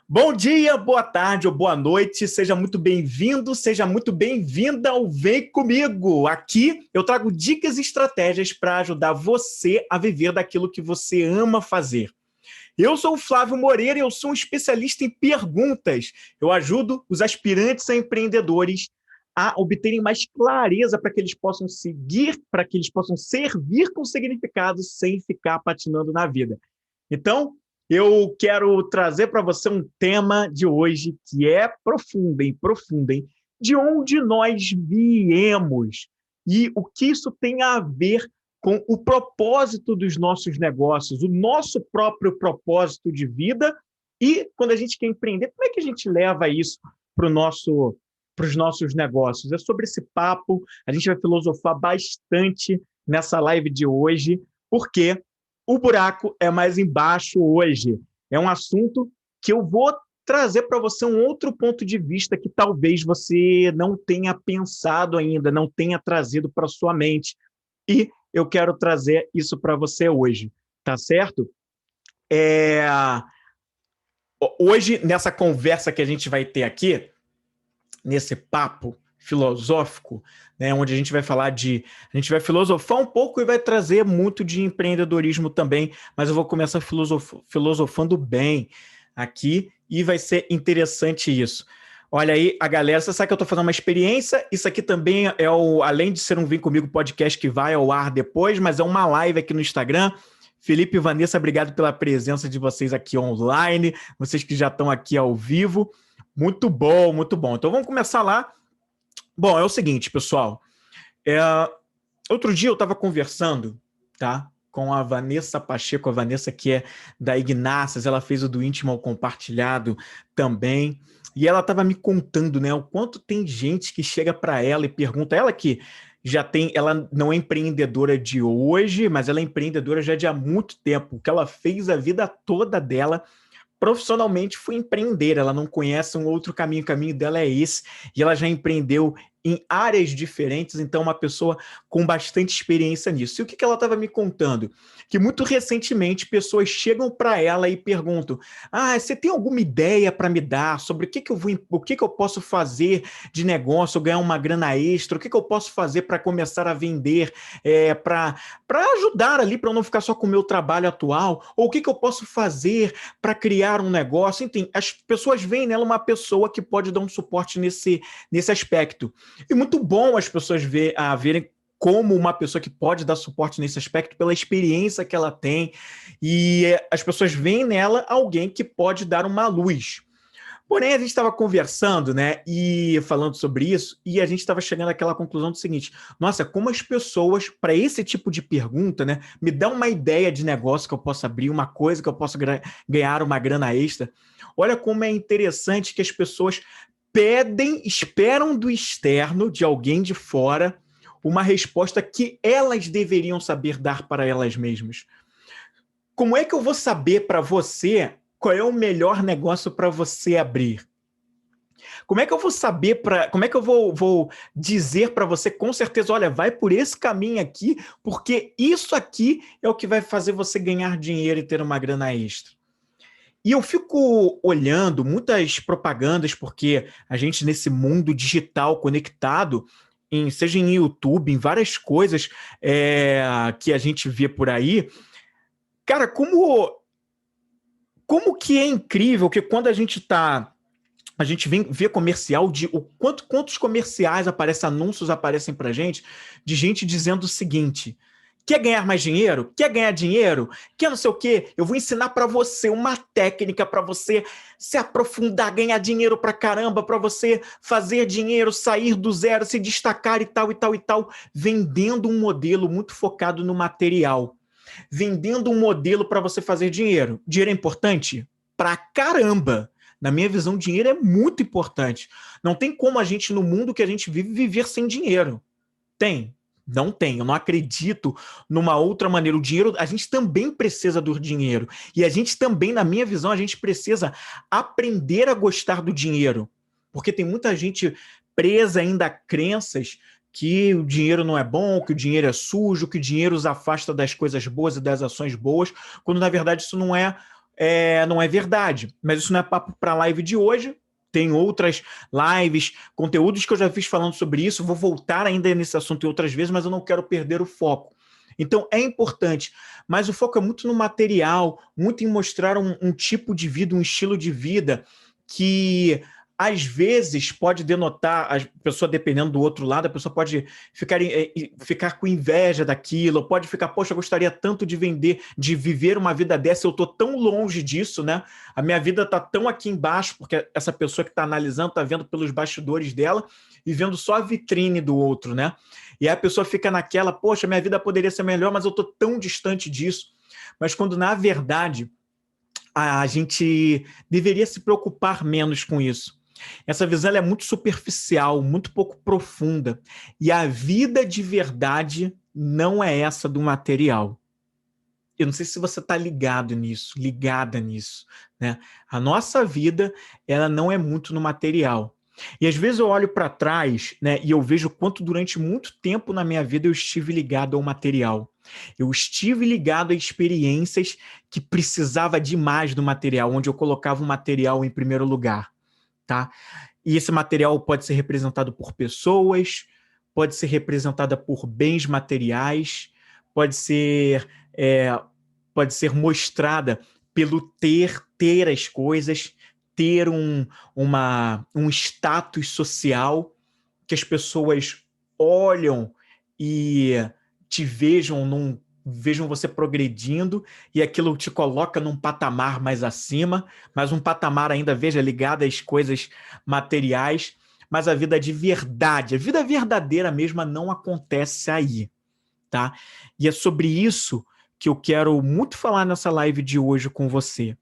Bom dia, boa tarde ou boa noite, seja muito bem-vindo, seja muito bem-vinda ao Vem Comigo. Aqui eu trago dicas e estratégias para ajudar você a viver daquilo que você ama fazer. Eu sou o Flávio Moreira e eu sou um especialista em perguntas. Eu ajudo os aspirantes a empreendedores a obterem mais clareza para que eles possam seguir, para que eles possam servir com significado sem ficar patinando na vida. Então, eu quero trazer para você um tema de hoje que é profundo, hein? De onde nós viemos e o que isso tem a ver com o propósito dos nossos negócios, o nosso próprio propósito de vida e quando a gente quer empreender, como é que a gente leva isso para os nossos negócios? É sobre esse papo, a gente vai filosofar bastante nessa live de hoje, porque o buraco é mais embaixo hoje. É um assunto que eu vou trazer para você um outro ponto de vista que talvez você não tenha pensado ainda, não tenha trazido para sua mente. E eu quero trazer isso para você hoje, tá certo? Hoje, nessa conversa que a gente vai ter aqui, nesse papo filosófico, né, onde a gente vai filosofar um pouco e vai trazer muito de empreendedorismo também, mas eu vou começar filosofando bem aqui e vai ser interessante isso. Olha aí, a galera, você sabe que eu estou fazendo uma experiência, isso aqui também além de ser um Vem Comigo podcast que vai ao ar depois, mas é uma live aqui no Instagram. Felipe e Vanessa, obrigado pela presença de vocês aqui online, vocês que já estão aqui ao vivo. Muito bom, muito bom. Então vamos começar lá. Bom, é o seguinte, pessoal. Outro dia eu estava conversando, tá, com a Vanessa Pacheco, a Vanessa que é da Ignácias, ela fez o do Íntimo ao Compartilhado também, e ela estava me contando, né, o quanto tem gente que chega para ela e pergunta, ela que ela não é empreendedora de hoje, mas ela é empreendedora já de há muito tempo, que ela fez a vida toda dela profissionalmente foi empreender, ela não conhece um outro caminho, o caminho dela é esse, e ela já empreendeu em áreas diferentes, então uma pessoa com bastante experiência nisso. E o que ela estava me contando? Que muito recentemente pessoas chegam para ela e perguntam: você tem alguma ideia para me dar sobre o que eu posso fazer de negócio, ganhar uma grana extra, o que eu posso fazer para começar a vender, para ajudar ali, para eu não ficar só com o meu trabalho atual, ou o que eu posso fazer para criar um negócio? Enfim, as pessoas veem nela uma pessoa que pode dar um suporte nesse aspecto. E muito bom as pessoas verem como uma pessoa que pode dar suporte nesse aspecto pela experiência que ela tem, e as pessoas veem nela alguém que pode dar uma luz. Porém, a gente estava conversando, né, e falando sobre isso, e a gente estava chegando àquela conclusão do seguinte: nossa, como as pessoas, para esse tipo de pergunta, né, me dão uma ideia de negócio que eu posso abrir, uma coisa que eu posso ganhar uma grana extra. Olha como é interessante que as pessoas esperam do externo, de alguém de fora, uma resposta que elas deveriam saber dar para elas mesmas. Como é que eu vou saber para você qual é o melhor negócio para você abrir? Como é que eu vou saber, como é que eu vou dizer para você com certeza, olha, vai por esse caminho aqui, porque isso aqui é o que vai fazer você ganhar dinheiro e ter uma grana extra? E eu fico olhando muitas propagandas, porque a gente, nesse mundo digital conectado, seja em YouTube, em várias coisas que a gente vê por aí, cara, como que é incrível que quando a gente vê comercial de quantos comerciais aparecem, anúncios aparecem pra gente, de gente dizendo o seguinte: quer ganhar mais dinheiro? Quer ganhar dinheiro? Quer não sei o quê? Eu vou ensinar para você uma técnica para você se aprofundar, ganhar dinheiro pra caramba, para você fazer dinheiro, sair do zero, se destacar e tal, e tal, e tal, vendendo um modelo muito focado no material. Vendendo um modelo para você fazer dinheiro. Dinheiro é importante? Pra caramba! Na minha visão, dinheiro é muito importante. Não tem como a gente, no mundo que a gente vive, viver sem dinheiro. Tem? Não tem. Eu não acredito numa outra maneira. O dinheiro, a gente também precisa do dinheiro. E a gente também, na minha visão, a gente precisa aprender a gostar do dinheiro. Porque tem muita gente presa ainda a crenças que o dinheiro não é bom, que o dinheiro é sujo, que o dinheiro os afasta das coisas boas e das ações boas, quando na verdade isso não é não é verdade. Mas isso não é papo para a live de hoje. Tem outras lives, conteúdos que eu já fiz falando sobre isso. Vou voltar ainda nesse assunto em outras vezes, mas eu não quero perder o foco. Então, é importante, mas o foco é muito no material, muito em mostrar um tipo de vida, um estilo de vida que, às vezes, pode denotar, a pessoa, dependendo do outro lado, a pessoa pode ficar com inveja daquilo, pode ficar, poxa, eu gostaria tanto de viver uma vida dessa, eu estou tão longe disso, né? A minha vida está tão aqui embaixo, porque essa pessoa que está analisando está vendo pelos bastidores dela e vendo só a vitrine do outro, né? E aí a pessoa fica naquela, poxa, minha vida poderia ser melhor, mas eu estou tão distante disso. Mas quando, na verdade, a gente deveria se preocupar menos com isso. Essa visão é muito superficial, muito pouco profunda. E a vida de verdade não é essa do material. Eu não sei se você está ligada nisso, né? A nossa vida, ela não é muito no material. E às vezes eu olho para trás, né, e eu vejo quanto durante muito tempo na minha vida eu estive ligado ao material. Eu estive ligado a experiências que precisava demais do material, onde eu colocava o material em primeiro lugar, tá? E esse material pode ser representado por pessoas, pode ser representada por bens materiais, pode ser mostrada pelo ter as coisas, ter um status social, que as pessoas olham e te vejam você progredindo, e aquilo te coloca num patamar mais acima, mas um patamar ainda, veja, ligado às coisas materiais, mas a vida de verdade, a vida verdadeira mesma não acontece aí, tá? E é sobre isso que eu quero muito falar nessa live de hoje com você.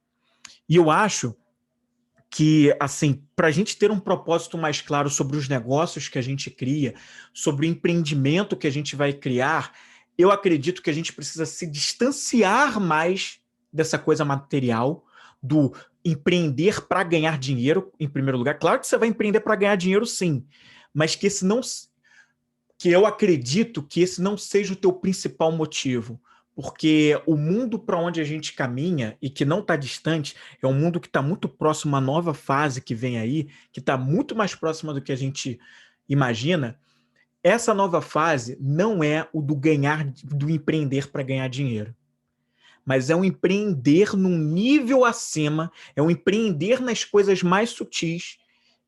E eu acho que, assim, para a gente ter um propósito mais claro sobre os negócios que a gente cria, sobre o empreendimento que a gente vai criar, eu acredito que a gente precisa se distanciar mais dessa coisa material, do empreender para ganhar dinheiro, em primeiro lugar. Claro que você vai empreender para ganhar dinheiro, sim, mas que eu acredito que esse não seja o teu principal motivo, porque o mundo para onde a gente caminha e que não está distante é um mundo que está muito próximo a uma nova fase que vem aí, que está muito mais próxima do que a gente imagina. Essa nova fase não é o do empreender para ganhar dinheiro, mas é um empreender num nível acima, é um empreender nas coisas mais sutis,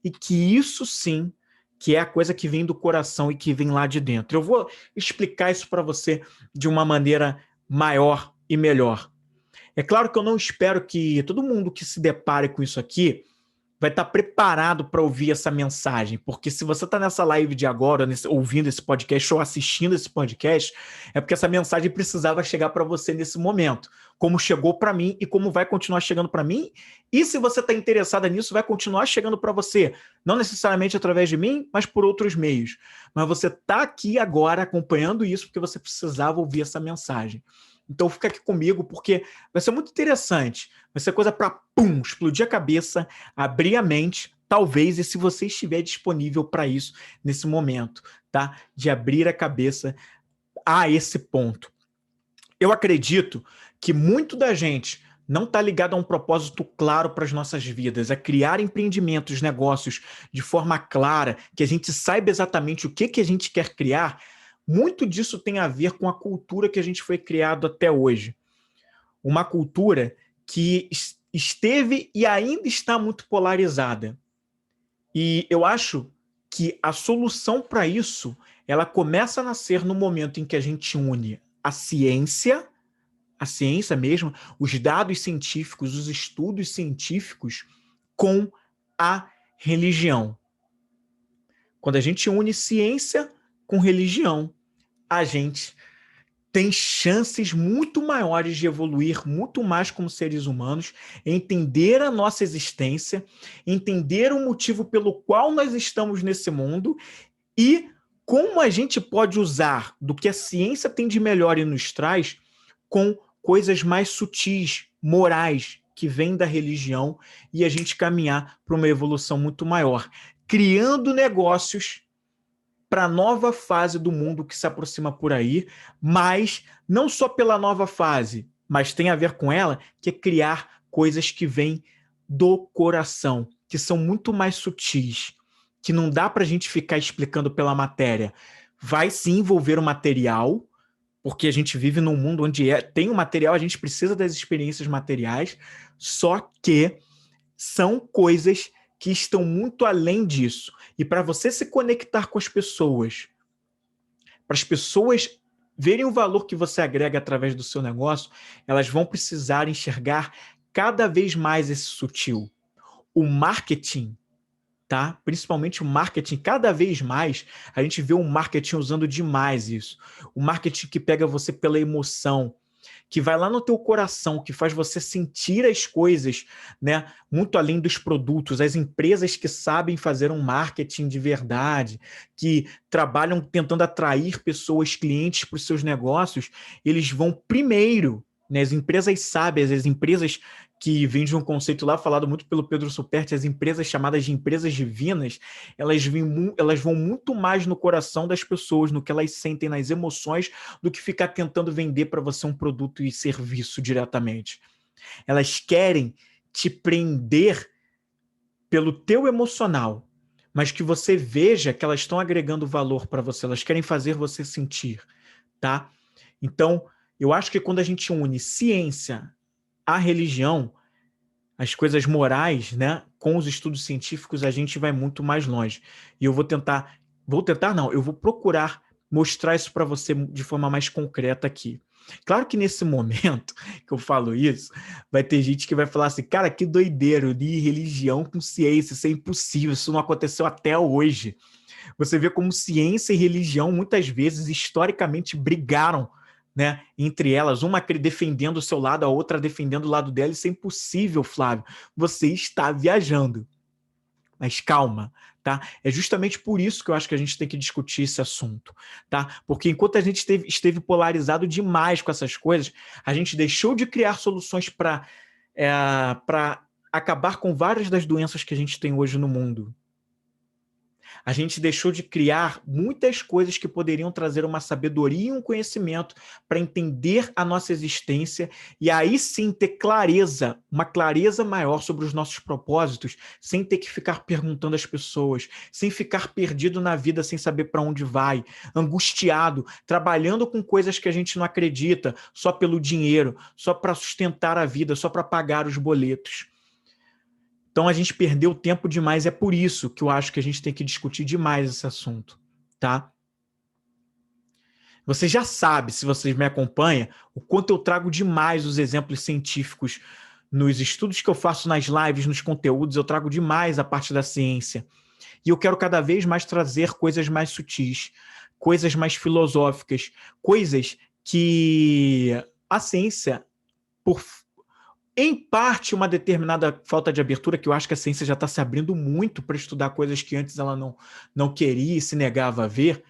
e que isso sim, que é a coisa que vem do coração e que vem lá de dentro. Eu vou explicar isso para você de uma maneira maior e melhor. É claro que eu não espero que todo mundo que se depare com isso aqui vai estar preparado para ouvir essa mensagem, porque se você está nessa live de agora, ouvindo esse podcast ou assistindo esse podcast, é porque essa mensagem precisava chegar para você nesse momento, como chegou para mim e como vai continuar chegando para mim, e se você está interessada nisso, vai continuar chegando para você, não necessariamente através de mim, mas por outros meios. Mas você está aqui agora acompanhando isso porque você precisava ouvir essa mensagem. Então fica aqui comigo, porque vai ser muito interessante. Vai ser coisa para, explodir a cabeça, abrir a mente, talvez, e se você estiver disponível para isso nesse momento, tá? De abrir a cabeça a esse ponto. Eu acredito que muito da gente não está ligado a um propósito claro para as nossas vidas, a criar empreendimentos, negócios de forma clara, que a gente saiba exatamente o que a gente quer criar. Muito disso tem a ver com a cultura que a gente foi criado até hoje. Uma cultura que esteve e ainda está muito polarizada. E eu acho que a solução para isso, ela começa a nascer no momento em que a gente une a ciência mesmo, os dados científicos, os estudos científicos com a religião. Quando a gente une ciência com religião, a gente tem chances muito maiores de evoluir muito mais como seres humanos, entender a nossa existência, entender o motivo pelo qual nós estamos nesse mundo e como a gente pode usar do que a ciência tem de melhor e nos traz com coisas mais sutis, morais, que vêm da religião, e a gente caminhar para uma evolução muito maior, criando negócios para a nova fase do mundo que se aproxima por aí, mas não só pela nova fase, mas tem a ver com ela, que é criar coisas que vêm do coração, que são muito mais sutis, que não dá para a gente ficar explicando pela matéria. Vai se envolver o material, porque a gente vive num mundo onde tem o material, a gente precisa das experiências materiais, só que são coisas que estão muito além disso. E para você se conectar com as pessoas, para as pessoas verem o valor que você agrega através do seu negócio, elas vão precisar enxergar cada vez mais esse sutil. O marketing, tá? Principalmente o marketing, cada vez mais a gente vê o marketing usando demais isso. O marketing que pega você pela emoção, que vai lá no teu coração, que faz você sentir as coisas, né, muito além dos produtos. As empresas que sabem fazer um marketing de verdade, que trabalham tentando atrair pessoas, clientes para os seus negócios, eles vão primeiro, né, as empresas sábias, as empresas que vem de um conceito lá falado muito pelo Pedro Superti, as empresas chamadas de empresas divinas, elas vão muito mais no coração das pessoas, no que elas sentem, nas emoções, do que ficar tentando vender para você um produto e serviço diretamente. Elas querem te prender pelo teu emocional, mas que você veja que elas estão agregando valor para você, elas querem fazer você sentir, tá? Então, eu acho que quando a gente une ciência, a religião, as coisas morais, né, com os estudos científicos, a gente vai muito mais longe. E eu eu vou procurar mostrar isso para você de forma mais concreta aqui. Claro que nesse momento que eu falo isso, vai ter gente que vai falar assim, cara, que doideira, eu li religião com ciência, isso é impossível, isso não aconteceu até hoje. Você vê como ciência e religião, muitas vezes, historicamente, brigaram, né, entre elas, uma defendendo o seu lado, a outra defendendo o lado dela. Isso é impossível, Flávio. Você está viajando. Mas calma, tá? É justamente por isso que eu acho que a gente tem que discutir esse assunto, tá? Porque enquanto a gente esteve polarizado demais com essas coisas, a gente deixou de criar soluções para acabar com várias das doenças que a gente tem hoje no mundo. A gente deixou de criar muitas coisas que poderiam trazer uma sabedoria e um conhecimento para entender a nossa existência e aí sim ter clareza, uma clareza maior sobre os nossos propósitos, sem ter que ficar perguntando às pessoas, sem ficar perdido na vida, sem saber para onde vai, angustiado, trabalhando com coisas que a gente não acredita, só pelo dinheiro, só para sustentar a vida, só para pagar os boletos. Então a gente perdeu tempo demais, é por isso que eu acho que a gente tem que discutir demais esse assunto, tá? Você já sabe, se vocês me acompanham, o quanto eu trago demais os exemplos científicos nos estudos que eu faço nas lives, nos conteúdos, eu trago demais a parte da ciência. E eu quero cada vez mais trazer coisas mais sutis, coisas mais filosóficas, coisas que a ciência, em parte, uma determinada falta de abertura, que eu acho que a ciência já está se abrindo muito para estudar coisas que antes ela não queria e se negava a ver.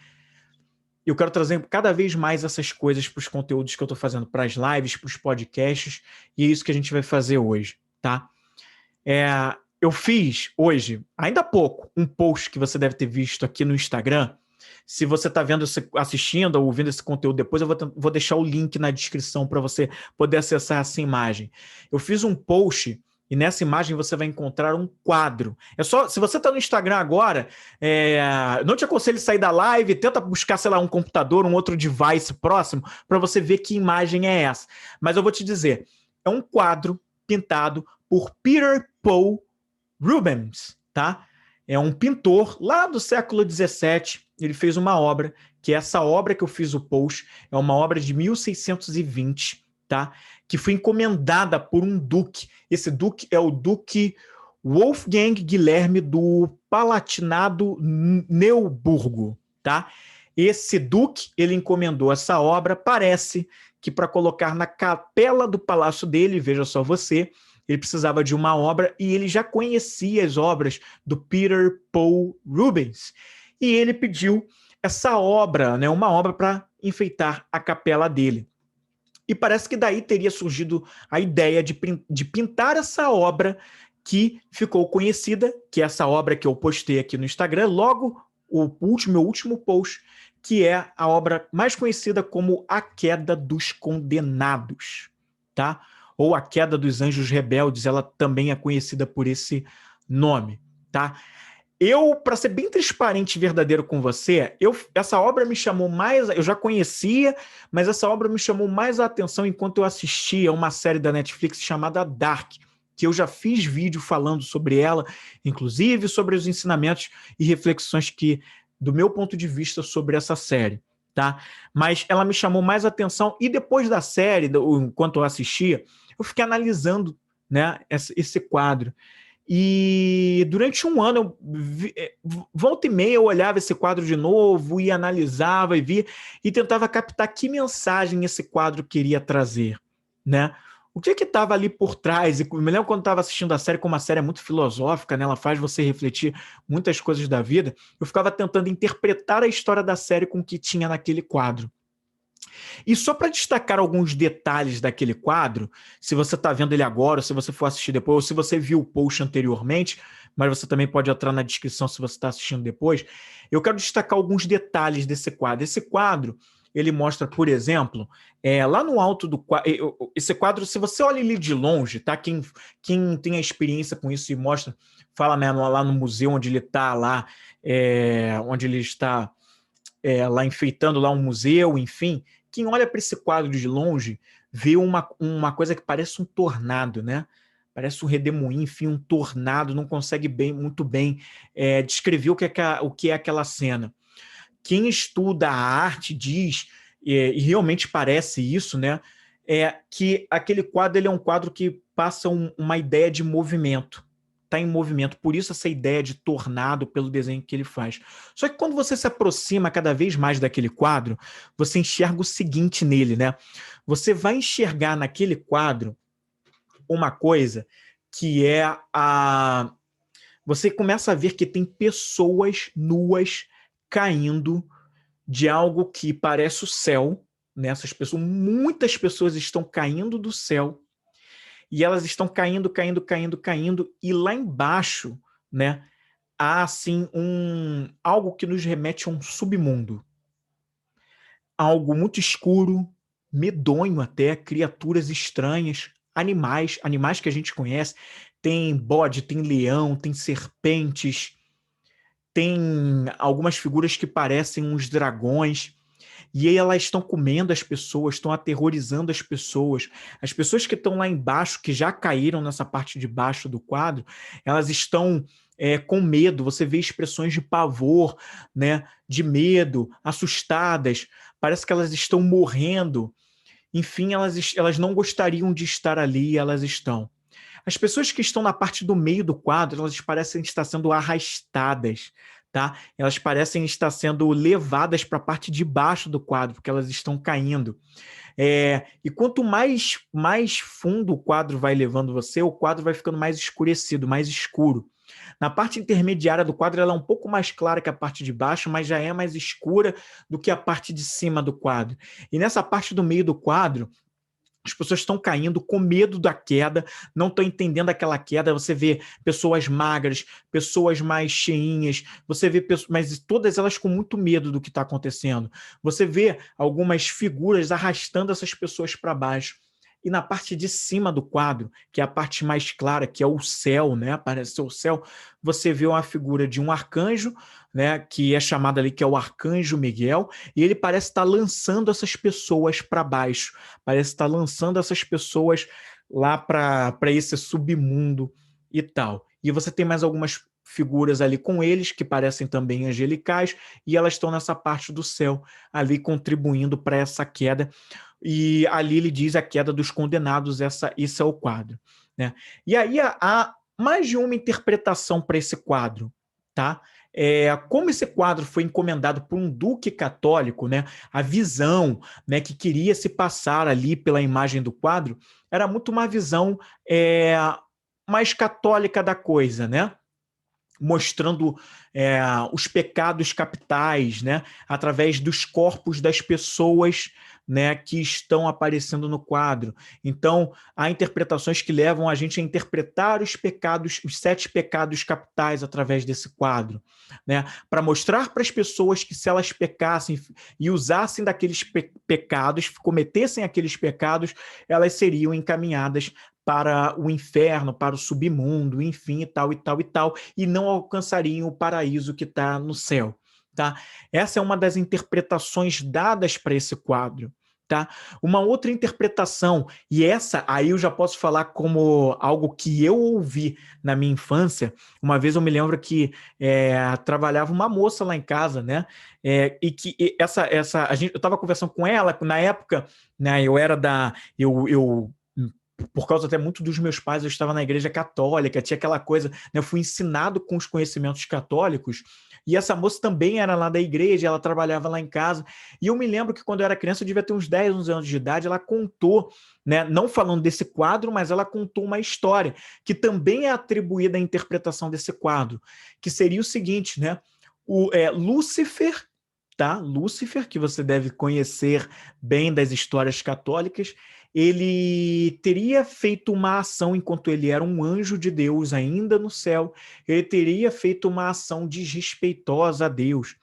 Eu quero trazer cada vez mais essas coisas para os conteúdos que eu estou fazendo, para as lives, para os podcasts, e é isso que a gente vai fazer hoje, tá? Eu fiz hoje, ainda há pouco, um post que você deve ter visto aqui no Instagram. Se você está vendo, assistindo ou ouvindo esse conteúdo depois, eu vou deixar o link na descrição para você poder acessar essa imagem. Eu fiz um post e nessa imagem você vai encontrar um quadro. Se você está no Instagram agora, não te aconselho a sair da live, tenta buscar, sei lá, um computador, um outro device próximo, para você ver que imagem é essa. Mas eu vou te dizer, é um quadro pintado por Peter Paul Rubens, tá? É um pintor lá do século XVII. Ele fez uma obra, que é essa obra que eu fiz o post, é uma obra de 1620, tá? Que foi encomendada por um duque. Esse duque é o duque Wolfgang Guilherme do Palatinado Neuburgo, tá? Esse duque, ele encomendou essa obra, parece que para colocar na capela do palácio dele, veja só você, ele precisava de uma obra e ele já conhecia as obras do Peter Paul Rubens. E ele pediu essa obra, né, uma obra para enfeitar a capela dele. E parece que daí teria surgido a ideia de pintar essa obra que ficou conhecida, que é essa obra que eu postei aqui no Instagram, logo meu último post, que é a obra mais conhecida como A Queda dos Condenados, tá? ou A Queda dos Anjos Rebeldes, ela também é conhecida por esse nome, tá? Eu, para ser bem transparente e verdadeiro com você, essa obra me chamou mais... Eu já conhecia, mas essa obra me chamou mais a atenção enquanto eu assistia uma série da Netflix chamada Dark, que eu já fiz vídeo falando sobre ela, inclusive sobre os ensinamentos e reflexões que, do meu ponto de vista, sobre essa série, tá? Mas ela me chamou mais atenção, e depois da série, enquanto eu assistia, eu fiquei analisando, né, esse quadro. E durante um ano, volta e meia, eu olhava esse quadro de novo e analisava e via e tentava captar que mensagem esse quadro queria trazer, né? O que estava ali por trás? E me lembro quando estava assistindo a série, como a série é muito filosófica, né? Ela faz você refletir muitas coisas da vida. Eu ficava tentando interpretar a história da série com o que tinha naquele quadro. E só para destacar alguns detalhes daquele quadro, se você está vendo ele agora, ou se você for assistir depois, ou se você viu o post anteriormente, mas você também pode entrar na descrição se você está assistindo depois, eu quero destacar alguns detalhes desse quadro. Esse quadro, ele mostra, por exemplo, lá no alto do quadro, esse quadro, se você olha ele de longe, tá? Quem tem a experiência com isso e mostra, fala mesmo lá no museu onde ele está lá, onde ele está lá enfeitando lá um museu, enfim, quem olha para esse quadro de longe vê uma coisa que parece um tornado, né? Parece um redemoinho, enfim, um tornado, não consegue muito bem descrever o que é aquela cena. Quem estuda a arte diz, e realmente parece isso, né? Que aquele quadro ele é um quadro que passa uma ideia de movimento. Está em movimento, por isso essa ideia de tornado pelo desenho que ele faz. Só que quando você se aproxima cada vez mais daquele quadro, você enxerga o seguinte nele, né? Você vai enxergar naquele quadro uma coisa que é a... Você começa a ver que tem pessoas nuas caindo de algo que parece o céu, né? Muitas pessoas estão caindo do céu, e elas estão caindo, caindo, caindo, caindo, e lá embaixo, né, há assim algo que nos remete a um submundo. Algo muito escuro, medonho até, criaturas estranhas, animais que a gente conhece, tem bode, tem leão, tem serpentes, tem algumas figuras que parecem uns dragões, e aí elas estão comendo as pessoas, estão aterrorizando as pessoas. As pessoas que estão lá embaixo, que já caíram nessa parte de baixo do quadro, elas estão com medo. Você vê expressões de pavor, né, de medo, assustadas. Parece que elas estão morrendo. Enfim, elas não gostariam de estar ali e elas estão. As pessoas que estão na parte do meio do quadro, elas parecem estar sendo arrastadas, tá? Elas parecem estar sendo levadas para a parte de baixo do quadro, porque elas estão caindo. E quanto mais fundo o quadro vai levando você, o quadro vai ficando mais escurecido, mais escuro. Na parte intermediária do quadro, ela é um pouco mais clara que a parte de baixo, mas já é mais escura do que a parte de cima do quadro. E nessa parte do meio do quadro, as pessoas estão caindo com medo da queda, não estão entendendo aquela queda. Você vê pessoas magras, pessoas mais cheinhas, você vê pessoas, mas todas elas com muito medo do que está acontecendo. Você vê algumas figuras arrastando essas pessoas para baixo. E na parte de cima do quadro, que é a parte mais clara, que é o céu, né? Parece ser o céu, você vê uma figura de um arcanjo, né? Que é chamado ali, que é o Arcanjo Miguel, e ele parece estar lançando essas pessoas para baixo, parece estar lançando essas pessoas lá para esse submundo e tal. E você tem mais algumas figuras ali com eles, que parecem também angelicais, e elas estão nessa parte do céu, ali contribuindo para essa queda. E ali ele diz a queda dos condenados, esse é o quadro, né? E aí há mais de uma interpretação para esse quadro, tá? Como esse quadro foi encomendado por um duque católico, né? A visão, né, que queria se passar ali pela imagem do quadro era muito uma visão mais católica da coisa, né? mostrando os pecados capitais, né, através dos corpos das pessoas, né, que estão aparecendo no quadro. Então, há interpretações que levam a gente a interpretar os pecados, os 7 pecados capitais através desse quadro, né, para mostrar para as pessoas que se elas pecassem e usassem daqueles pecados, cometessem aqueles pecados, elas seriam encaminhadas para o inferno, para o submundo, enfim, e tal, e tal, e tal, e não alcançariam o paraíso que está no céu. Tá? Essa é uma das interpretações dadas para esse quadro. Tá? Uma outra interpretação, e essa aí eu já posso falar como algo que eu ouvi na minha infância. Uma vez eu me lembro que trabalhava uma moça lá em casa, né? E que eu estava conversando com ela, na época, né, eu era da. Eu por causa até muito dos meus pais, eu estava na igreja católica, tinha aquela coisa, né, eu fui ensinado com os conhecimentos católicos, e essa moça também era lá da igreja, ela trabalhava lá em casa, e eu me lembro que quando eu era criança, eu devia ter uns 10, 11 anos de idade, ela contou, né, não falando desse quadro, mas ela contou uma história, que também é atribuída à interpretação desse quadro, que seria o seguinte, né, Lúcifer, tá? Lúcifer, que você deve conhecer bem das histórias católicas, ele teria feito uma ação enquanto ele era um anjo de Deus ainda no céu, ele teria feito uma ação desrespeitosa a Deus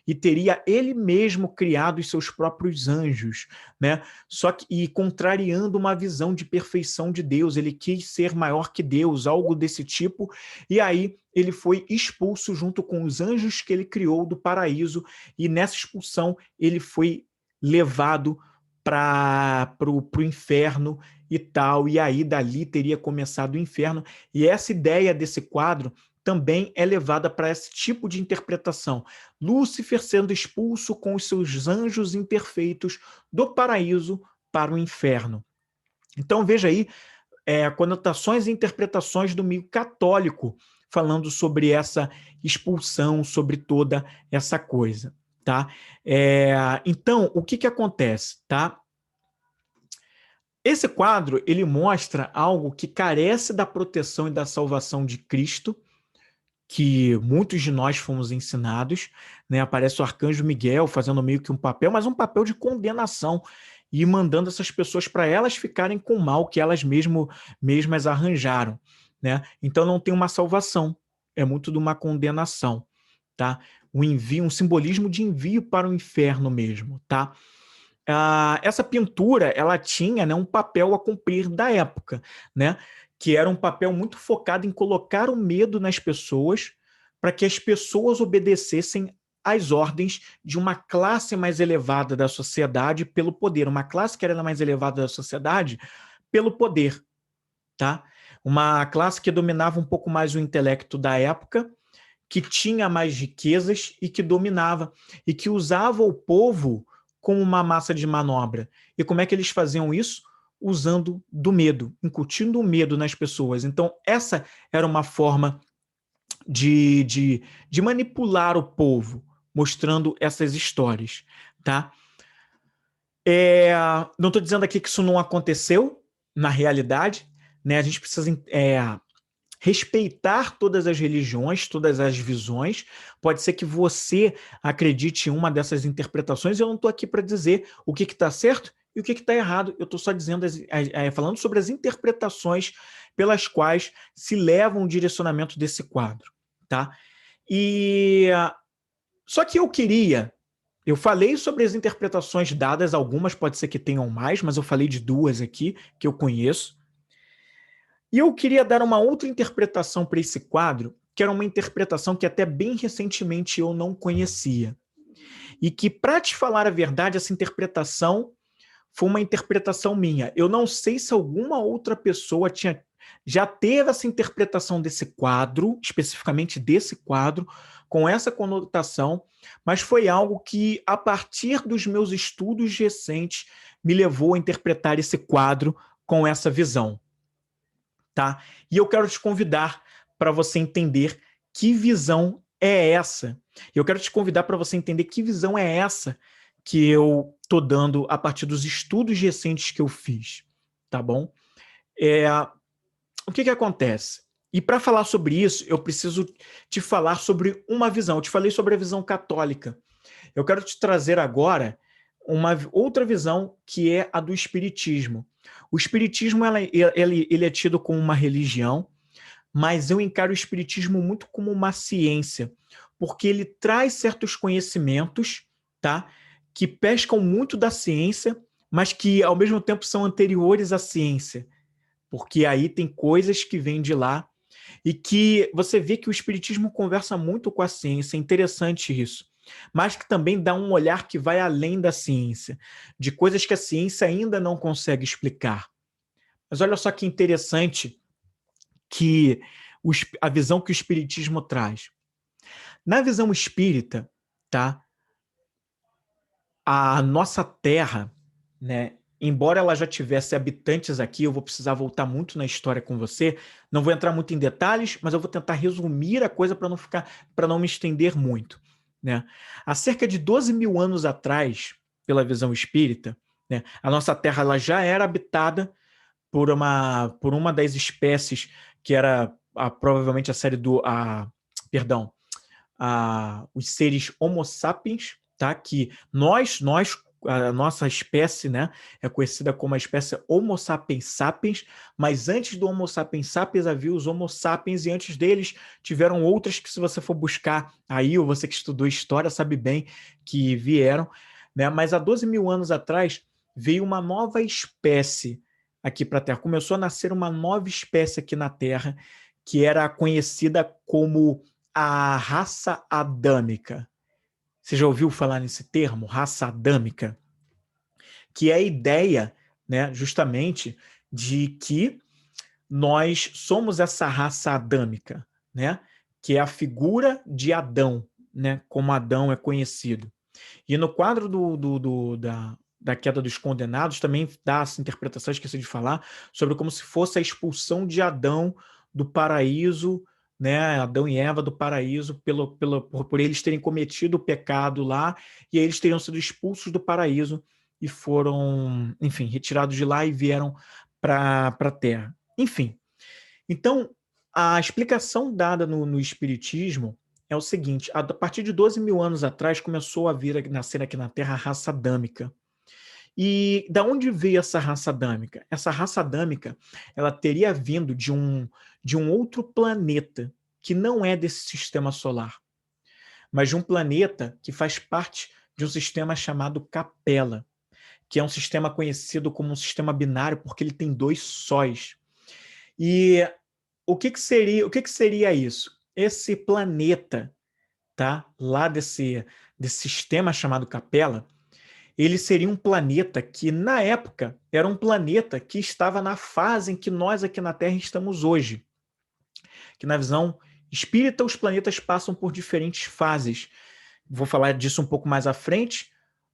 e teria ele mesmo criado os seus próprios anjos, né? Só que e contrariando uma visão de perfeição de Deus, ele quis ser maior que Deus, algo desse tipo, e aí ele foi expulso junto com os anjos que ele criou do paraíso, e nessa expulsão ele foi levado para o inferno e tal, e aí dali teria começado o inferno, e essa ideia desse quadro também é levada para esse tipo de interpretação. Lúcifer sendo expulso com os seus anjos imperfeitos do paraíso para o inferno. Então veja aí conotações e interpretações do meio católico falando sobre essa expulsão, sobre toda essa coisa. Tá? Então, o que acontece? Tá? Esse quadro ele mostra algo que carece da proteção e da salvação de Cristo, que muitos de nós fomos ensinados, né? Aparece o arcanjo Miguel fazendo meio que um papel, mas um papel de condenação, e mandando essas pessoas para elas ficarem com o mal que elas mesmas arranjaram, né? Então não tem uma salvação, é muito de uma condenação, tá? Um envio, um simbolismo de envio para o inferno mesmo, tá? Essa pintura ela tinha, né, um papel a cumprir da época, né, que era um papel muito focado em colocar o medo nas pessoas para que as pessoas obedecessem às ordens de uma classe mais elevada da sociedade pelo poder, uma classe que era mais elevada da sociedade pelo poder, tá? Uma classe que dominava um pouco mais o intelecto da época, que tinha mais riquezas e que dominava, e que usava o povo como uma massa de manobra. E como é que eles faziam isso? Usando do medo, incutindo o medo nas pessoas. Então, essa era uma forma de manipular o povo, mostrando essas histórias. Tá? Não estou dizendo aqui que isso não aconteceu na realidade, né? A gente precisa respeitar todas as religiões, todas as visões. Pode ser que você acredite em uma dessas interpretações, e eu não estou aqui para dizer o que está certo e o que está errado. Eu estou só dizendo, falando sobre as interpretações pelas quais se leva um direcionamento desse quadro. Tá? Só que eu falei sobre as interpretações dadas, algumas pode ser que tenham mais, mas eu falei de 2 aqui que eu conheço. E eu queria dar uma outra interpretação para esse quadro, que era uma interpretação que até bem recentemente eu não conhecia. E que, para te falar a verdade, essa interpretação foi uma interpretação minha. Eu não sei se alguma outra pessoa já teve essa interpretação desse quadro, especificamente desse quadro, com essa conotação, mas foi algo que, a partir dos meus estudos recentes, me levou a interpretar esse quadro com essa visão. Tá? E eu quero te convidar para você entender que visão é essa. Eu quero te convidar para você entender que visão é essa que eu estou dando a partir dos estudos recentes que eu fiz. Tá bom? O que acontece? E para falar sobre isso, eu preciso te falar sobre uma visão. Eu te falei sobre a visão católica. Eu quero te trazer agora uma outra visão, que é a do espiritismo. O espiritismo ele é tido como uma religião, mas eu encaro o espiritismo muito como uma ciência, porque ele traz certos conhecimentos, tá, que pescam muito da ciência, mas que ao mesmo tempo são anteriores à ciência, porque aí tem coisas que vêm de lá e que você vê que o espiritismo conversa muito com a ciência, é interessante isso, mas que também dá um olhar que vai além da ciência, de coisas que a ciência ainda não consegue explicar. Mas olha só que interessante que a visão que o espiritismo traz. Na visão espírita, tá? A nossa Terra, né? Embora ela já tivesse habitantes aqui, eu vou precisar voltar muito na história com você. Não vou entrar muito em detalhes, mas eu vou tentar resumir a coisa para não me estender muito, né? Há cerca de 12 mil anos atrás, pela visão espírita, né? A nossa Terra ela já era habitada por uma das espécies que era provavelmente a série perdão, os seres Homo sapiens, tá? Que a nossa espécie, né, é conhecida como a espécie Homo sapiens sapiens, mas antes do Homo sapiens sapiens havia os Homo sapiens e antes deles tiveram outras que, se você for buscar aí, ou você que estudou história sabe bem que vieram, né? Mas há 12 mil anos atrás veio uma nova espécie aqui para a Terra. Começou a nascer uma nova espécie aqui na Terra que era conhecida como a raça adâmica. Você já ouviu falar nesse termo, raça adâmica? Que é a ideia, né, justamente, de que nós somos essa raça adâmica, né, que é a figura de Adão, né, como Adão é conhecido. E no quadro da queda dos condenados também dá essa interpretação, esqueci de falar, sobre como se fosse a expulsão de Adão do paraíso, né, Adão e Eva do paraíso, por eles terem cometido o pecado lá, e aí eles teriam sido expulsos do paraíso e foram, enfim, retirados de lá e vieram para a Terra. Enfim, então, a explicação dada no Espiritismo é o seguinte: a partir de 12 mil anos atrás começou a nascer aqui na Terra a raça adâmica. E da onde veio essa raça adâmica? Essa raça adâmica ela teria vindo de um outro planeta que não é desse sistema solar, mas de um planeta que faz parte de um sistema chamado Capela, que é um sistema conhecido como um sistema binário porque ele tem dois sóis. E o que que seria isso? Esse planeta, tá? Lá desse sistema chamado Capela, ele seria um planeta que, na época, era um planeta que estava na fase em que nós aqui na Terra estamos hoje. Que na visão espírita, os planetas passam por diferentes fases. Vou falar disso um pouco mais à frente,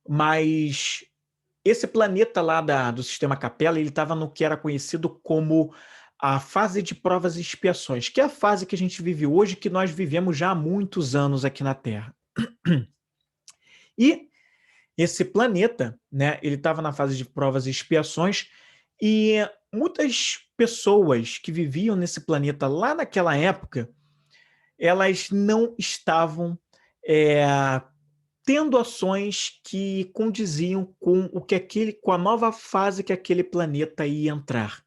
mas esse planeta lá do sistema Capela, ele estava no que era conhecido como a fase de provas e expiações, que é a fase que a gente vive hoje, que nós vivemos já há muitos anos aqui na Terra. E esse planeta, né, ele estava na fase de provas e expiações, e muitas pessoas que viviam nesse planeta lá naquela época, elas não estavam é, tendo ações que condiziam com a nova fase que aquele planeta ia entrar.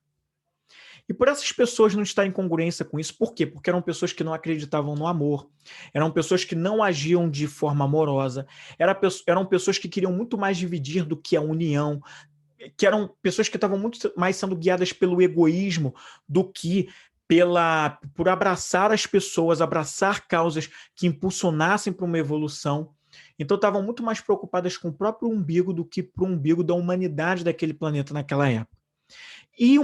E por essas pessoas não estarem em congruência com isso, por quê? Porque eram pessoas que não acreditavam no amor, eram pessoas que não agiam de forma amorosa, eram pessoas que queriam muito mais dividir do que a união, que eram pessoas que estavam muito mais sendo guiadas pelo egoísmo do que por abraçar as pessoas, abraçar causas que impulsionassem para uma evolução. Então estavam muito mais preocupadas com o próprio umbigo do que para o umbigo da humanidade daquele planeta naquela época. E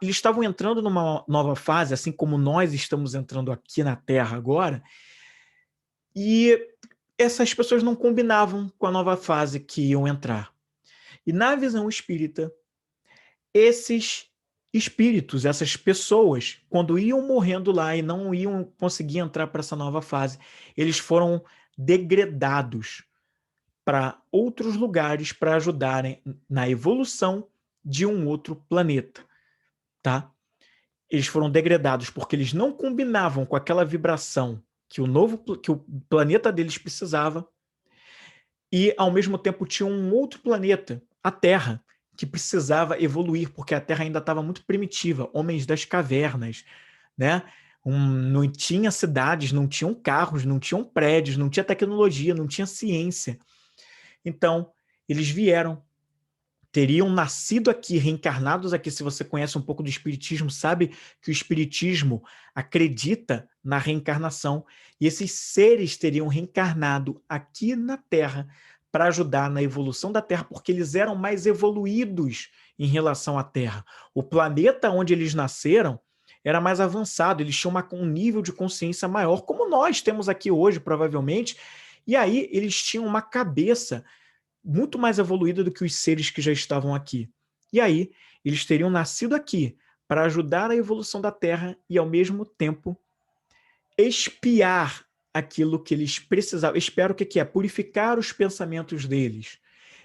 eles estavam entrando numa nova fase, assim como nós estamos entrando aqui na Terra agora, e essas pessoas não combinavam com a nova fase que iam entrar. E na visão espírita, esses espíritos, essas pessoas, quando iam morrendo lá e não iam conseguir entrar para essa nova fase, eles foram degradados para outros lugares para ajudarem na evolução de um outro planeta, tá? eles foram degradados porque eles não combinavam com aquela vibração que o planeta deles precisava, e ao mesmo tempo tinha um outro planeta, a Terra, que precisava evoluir, porque a Terra ainda estava muito primitiva, homens das cavernas, né? Não tinha cidades, não tinham carros, não tinham prédios, não tinha tecnologia, não tinha ciência. Então, eles vieram, teriam nascido aqui, reencarnados aqui. Se você conhece um pouco do espiritismo, sabe que o espiritismo acredita na reencarnação, e esses seres teriam reencarnado aqui na Terra para ajudar na evolução da Terra, porque eles eram mais evoluídos em relação à Terra. O planeta onde eles nasceram era mais avançado, eles tinham um nível de consciência maior, como nós temos aqui hoje, provavelmente, e aí eles tinham uma cabeça muito mais evoluída do que os seres que já estavam aqui. E aí, eles teriam nascido aqui para ajudar na evolução da Terra e, ao mesmo tempo, espiar aquilo que eles precisavam. Espiar o que é? Purificar os pensamentos deles.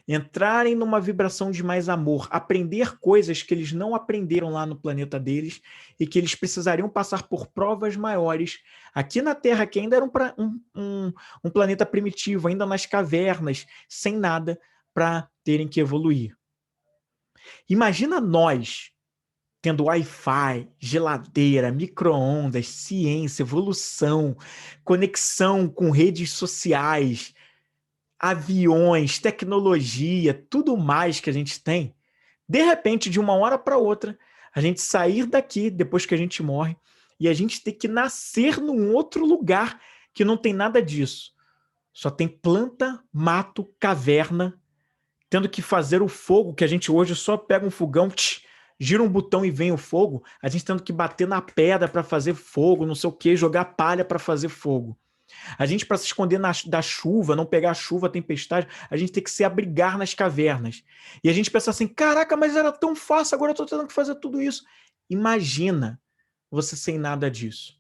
Entrarem numa vibração de mais amor, aprender coisas que eles não aprenderam lá no planeta deles e que eles precisariam passar por provas maiores aqui na Terra, que ainda era um planeta primitivo, ainda nas cavernas, sem nada, para terem que evoluir. Imagina nós tendo Wi-Fi, geladeira, micro-ondas, ciência, evolução, conexão com redes sociais, aviões, tecnologia, tudo mais que a gente tem. De repente, de uma hora para outra, a gente sair daqui depois que a gente morre e a gente ter que nascer num outro lugar que não tem nada disso. Só tem planta, mato, caverna, tendo que fazer o fogo, que a gente hoje só pega um fogão, gira um botão e vem o fogo, a gente tendo que bater na pedra para fazer fogo, não sei o que, jogar palha para fazer fogo. A gente, para se esconder da chuva, não pegar chuva, tempestade, a gente tem que se abrigar nas cavernas. E a gente pensa assim, caraca, mas era tão fácil, agora eu estou tendo que fazer tudo isso. Imagina você sem nada disso.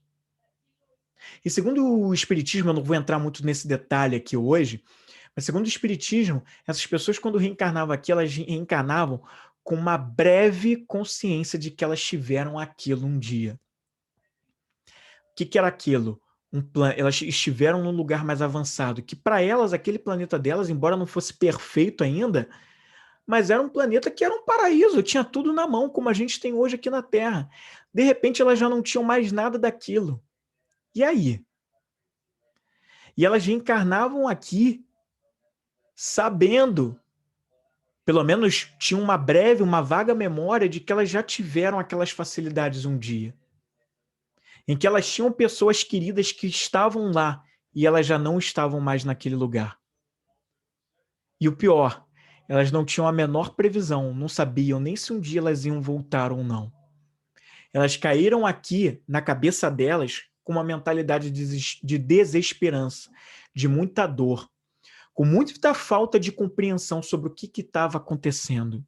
E segundo o Espiritismo, eu não vou entrar muito nesse detalhe aqui hoje, mas segundo o Espiritismo, essas pessoas quando reencarnavam aqui, elas reencarnavam com uma breve consciência de que elas tiveram aquilo um dia. O que era aquilo? Elas estiveram num lugar mais avançado, que para elas, aquele planeta delas, embora não fosse perfeito ainda, mas era um planeta que era um paraíso, tinha tudo na mão, como a gente tem hoje aqui na Terra. De repente, elas já não tinham mais nada daquilo. E aí? E elas reencarnavam aqui sabendo, pelo menos tinham uma vaga memória de que elas já tiveram aquelas facilidades um dia. Em que elas tinham pessoas queridas que estavam lá e elas já não estavam mais naquele lugar. E o pior, elas não tinham a menor previsão, não sabiam nem se um dia elas iam voltar ou não. Elas caíram aqui, na cabeça delas, com uma mentalidade de desesperança, de muita dor, com muita falta de compreensão sobre o que estava acontecendo.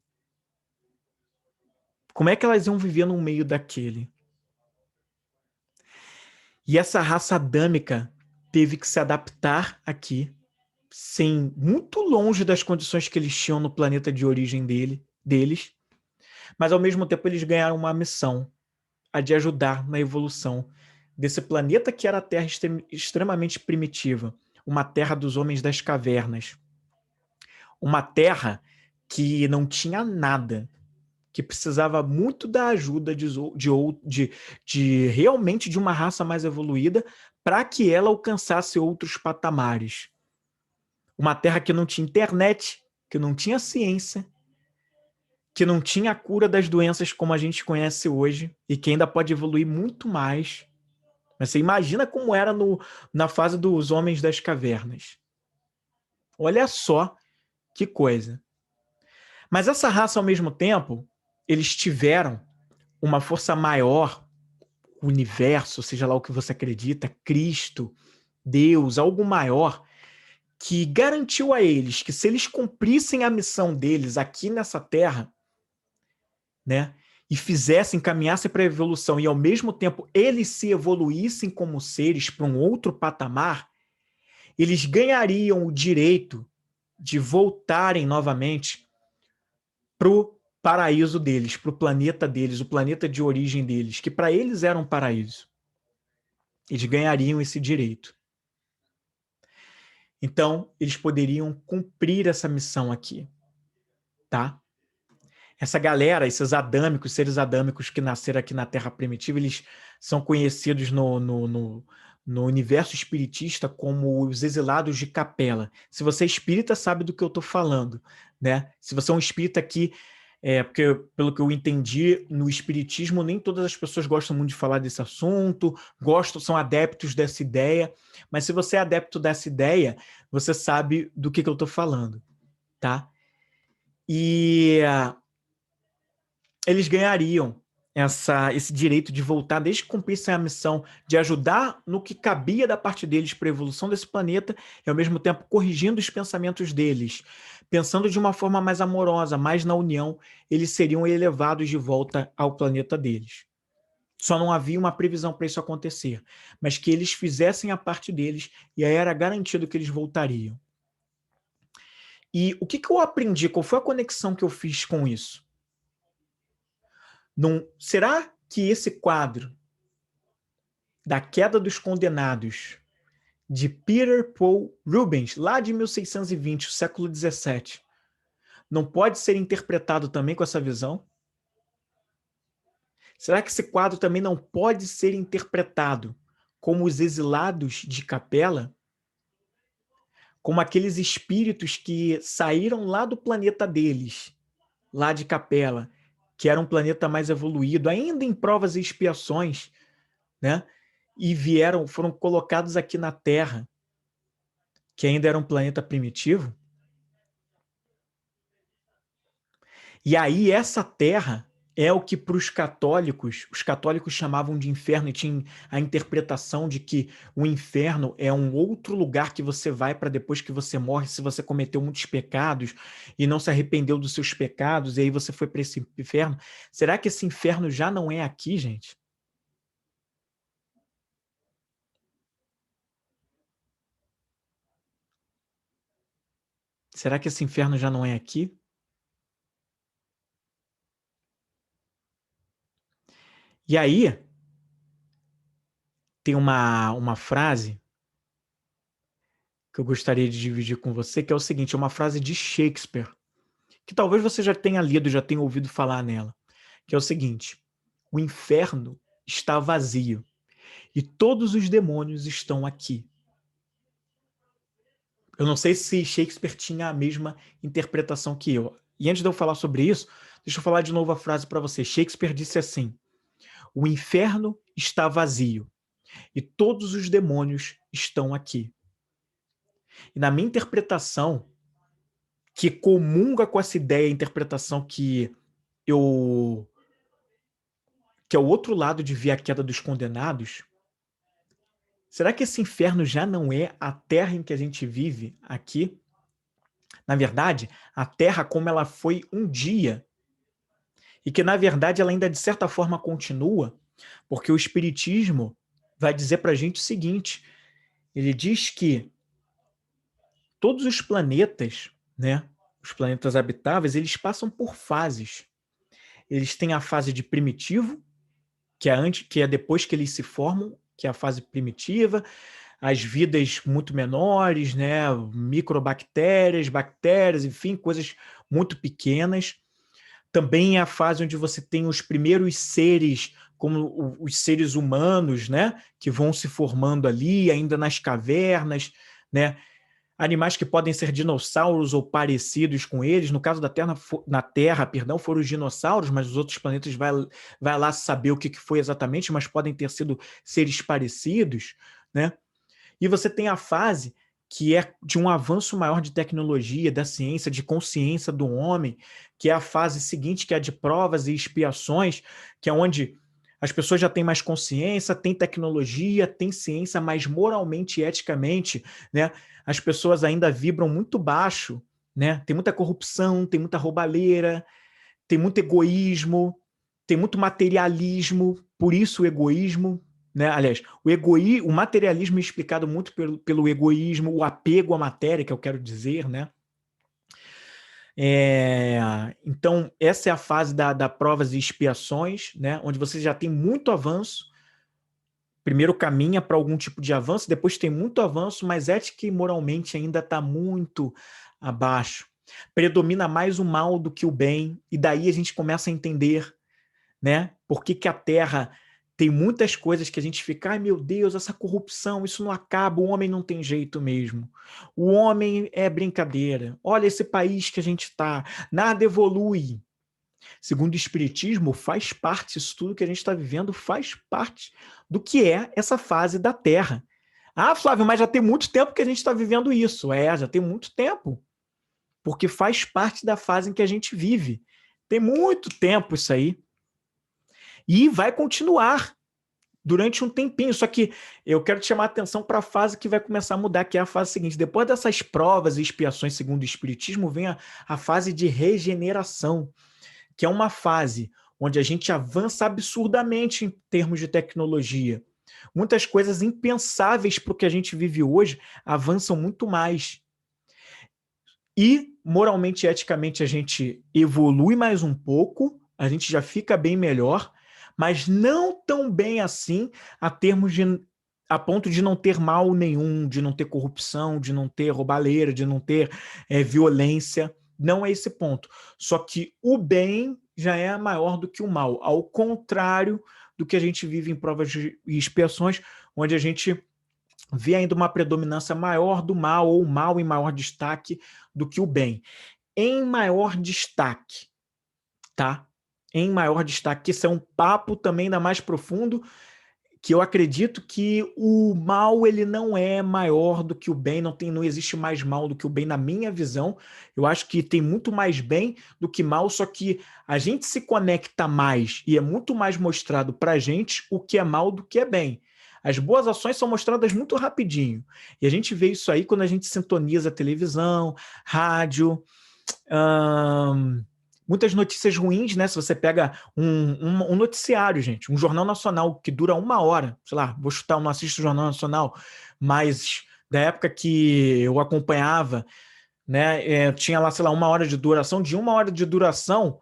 Como é que elas iam viver no meio daquele? E essa raça adâmica teve que se adaptar aqui, muito longe das condições que eles tinham no planeta de origem deles, mas ao mesmo tempo eles ganharam uma missão, a de ajudar na evolução desse planeta que era a Terra extremamente primitiva, uma terra dos homens das cavernas, uma terra que não tinha nada, que precisava muito da ajuda de realmente de uma raça mais evoluída para que ela alcançasse outros patamares. Uma terra que não tinha internet, que não tinha ciência, que não tinha a cura das doenças como a gente conhece hoje e que ainda pode evoluir muito mais. Mas você imagina como era na fase dos homens das cavernas. Olha só que coisa. Mas essa raça, ao mesmo tempo, eles tiveram uma força maior, o universo, seja lá o que você acredita, Cristo, Deus, algo maior, que garantiu a eles que se eles cumprissem a missão deles aqui nessa Terra, né, e caminhassem para a evolução e ao mesmo tempo eles se evoluíssem como seres para um outro patamar, eles ganhariam o direito de voltarem novamente para o paraíso deles, para o planeta deles, o planeta de origem deles, que para eles era um paraíso. Eles ganhariam esse direito. Então, eles poderiam cumprir essa missão aqui, tá? Essa galera, esses adâmicos, seres adâmicos que nasceram aqui na Terra primitiva, eles são conhecidos no universo espiritista como os exilados de capela. Se você é espírita, sabe do que eu estou falando, né? Se você é um espírita aqui, porque pelo que eu entendi, no espiritismo nem todas as pessoas gostam muito de falar desse assunto, são adeptos dessa ideia, mas se você é adepto dessa ideia, você sabe do que eu estou falando, tá? E eles ganhariam esse direito de voltar, desde que cumprissem a missão de ajudar no que cabia da parte deles para a evolução desse planeta e, ao mesmo tempo, corrigindo os pensamentos deles. Pensando de uma forma mais amorosa, mais na união, eles seriam elevados de volta ao planeta deles. Só não havia uma previsão para isso acontecer, mas que eles fizessem a parte deles e aí era garantido que eles voltariam. E o que eu aprendi? Qual foi a conexão que eu fiz com isso? Será que esse quadro da Queda dos Condenados, de Peter Paul Rubens, lá de 1620, o século 17, não pode ser interpretado também com essa visão? Será que esse quadro também não pode ser interpretado como os exilados de Capela? Como aqueles espíritos que saíram lá do planeta deles, lá de Capela, que era um planeta mais evoluído, ainda em provas e expiações, né? E foram colocados aqui na Terra, que ainda era um planeta primitivo. E aí essa Terra é o que para os católicos chamavam de inferno e tinham a interpretação de que o inferno é um outro lugar que você vai para depois que você morre, se você cometeu muitos pecados e não se arrependeu dos seus pecados, e aí você foi para esse inferno. Será que esse inferno já não é aqui, gente? Será que esse inferno já não é aqui? E aí, tem uma frase que eu gostaria de dividir com você, que é o seguinte, é uma frase de Shakespeare, que talvez você já tenha lido, já tenha ouvido falar nela, que é o seguinte: o inferno está vazio e todos os demônios estão aqui. Eu não sei se Shakespeare tinha a mesma interpretação que eu. E antes de eu falar sobre isso, deixa eu falar de novo a frase para você. Shakespeare disse assim: o inferno está vazio e todos os demônios estão aqui. E na minha interpretação, que comunga com essa ideia, a interpretação que é o outro lado de ver a queda dos condenados, será que esse inferno já não é a terra em que a gente vive aqui? Na verdade, a terra como ela foi um dia, e que na verdade ela ainda de certa forma continua, porque o Espiritismo vai dizer para a gente o seguinte, ele diz que todos os planetas, né, os planetas habitáveis, eles passam por fases. Eles têm a fase de primitivo, que é depois que eles se formam, que é a fase primitiva, as vidas muito menores, né, microbactérias, bactérias, enfim, coisas muito pequenas. Também é a fase onde você tem os primeiros seres, como os seres humanos, né, que vão se formando ali, ainda nas cavernas, né, animais que podem ser dinossauros ou parecidos com eles. No caso da Terra, foram os dinossauros, mas os outros planetas vai lá saber o que foi exatamente, mas podem ter sido seres parecidos, né? E você tem a fase que é de um avanço maior de tecnologia, da ciência, de consciência do homem, que é a fase seguinte, que é a de provas e expiações, que é onde as pessoas já têm mais consciência, têm tecnologia, têm ciência, mas moralmente e eticamente, né, as pessoas ainda vibram muito baixo, né? Tem muita corrupção, tem muita roubalheira, tem muito egoísmo, tem muito materialismo, por isso o egoísmo, né? Aliás, o materialismo é explicado muito pelo egoísmo, o apego à matéria, que eu quero dizer, né? Então, essa é a fase da provas e expiações, né? Onde você já tem muito avanço. Primeiro caminha para algum tipo de avanço, depois tem muito avanço, mas ética e moralmente ainda está muito abaixo. Predomina mais o mal do que o bem, e daí a gente começa a entender, né? Por que a Terra tem muitas coisas que a gente fica, ai meu Deus, essa corrupção, isso não acaba, o homem não tem jeito mesmo. O homem é brincadeira. Olha esse país que a gente está, nada evolui. Segundo o Espiritismo, faz parte, isso tudo que a gente está vivendo faz parte do que é essa fase da Terra. Ah, Flávio, mas já tem muito tempo que a gente está vivendo isso. Já tem muito tempo. Porque faz parte da fase em que a gente vive. Tem muito tempo isso aí. E vai continuar durante um tempinho. Só que eu quero te chamar a atenção para a fase que vai começar a mudar, que é a fase seguinte. Depois dessas provas e expiações, segundo o Espiritismo, vem a fase de regeneração, que é uma fase onde a gente avança absurdamente em termos de tecnologia. Muitas coisas impensáveis para o que a gente vive hoje avançam muito mais. E, moralmente e eticamente, a gente evolui mais um pouco, a gente já fica bem melhor, mas não tão bem assim a ponto de não ter mal nenhum, de não ter corrupção, de não ter roubalheira, de não ter violência. Não é esse ponto. Só que o bem já é maior do que o mal, ao contrário do que a gente vive em provas e expiações, onde a gente vê ainda uma predominância maior do mal, ou o mal em maior destaque do que o bem. Em maior destaque, tá? Em maior destaque, isso é um papo também ainda mais profundo, que eu acredito que o mal ele não é maior do que o bem, não existe mais mal do que o bem na minha visão. Eu acho que tem muito mais bem do que mal, só que a gente se conecta mais e é muito mais mostrado para a gente o que é mal do que é bem. As boas ações são mostradas muito rapidinho. E a gente vê isso aí quando a gente sintoniza televisão, rádio, muitas notícias ruins, né? Se você pega um noticiário, gente, um jornal nacional que dura 1 hora, sei lá, vou chutar, eu não assisto o Jornal Nacional, mas da época que eu acompanhava, né, tinha lá, sei lá, 1 hora de duração. De 1 hora de duração,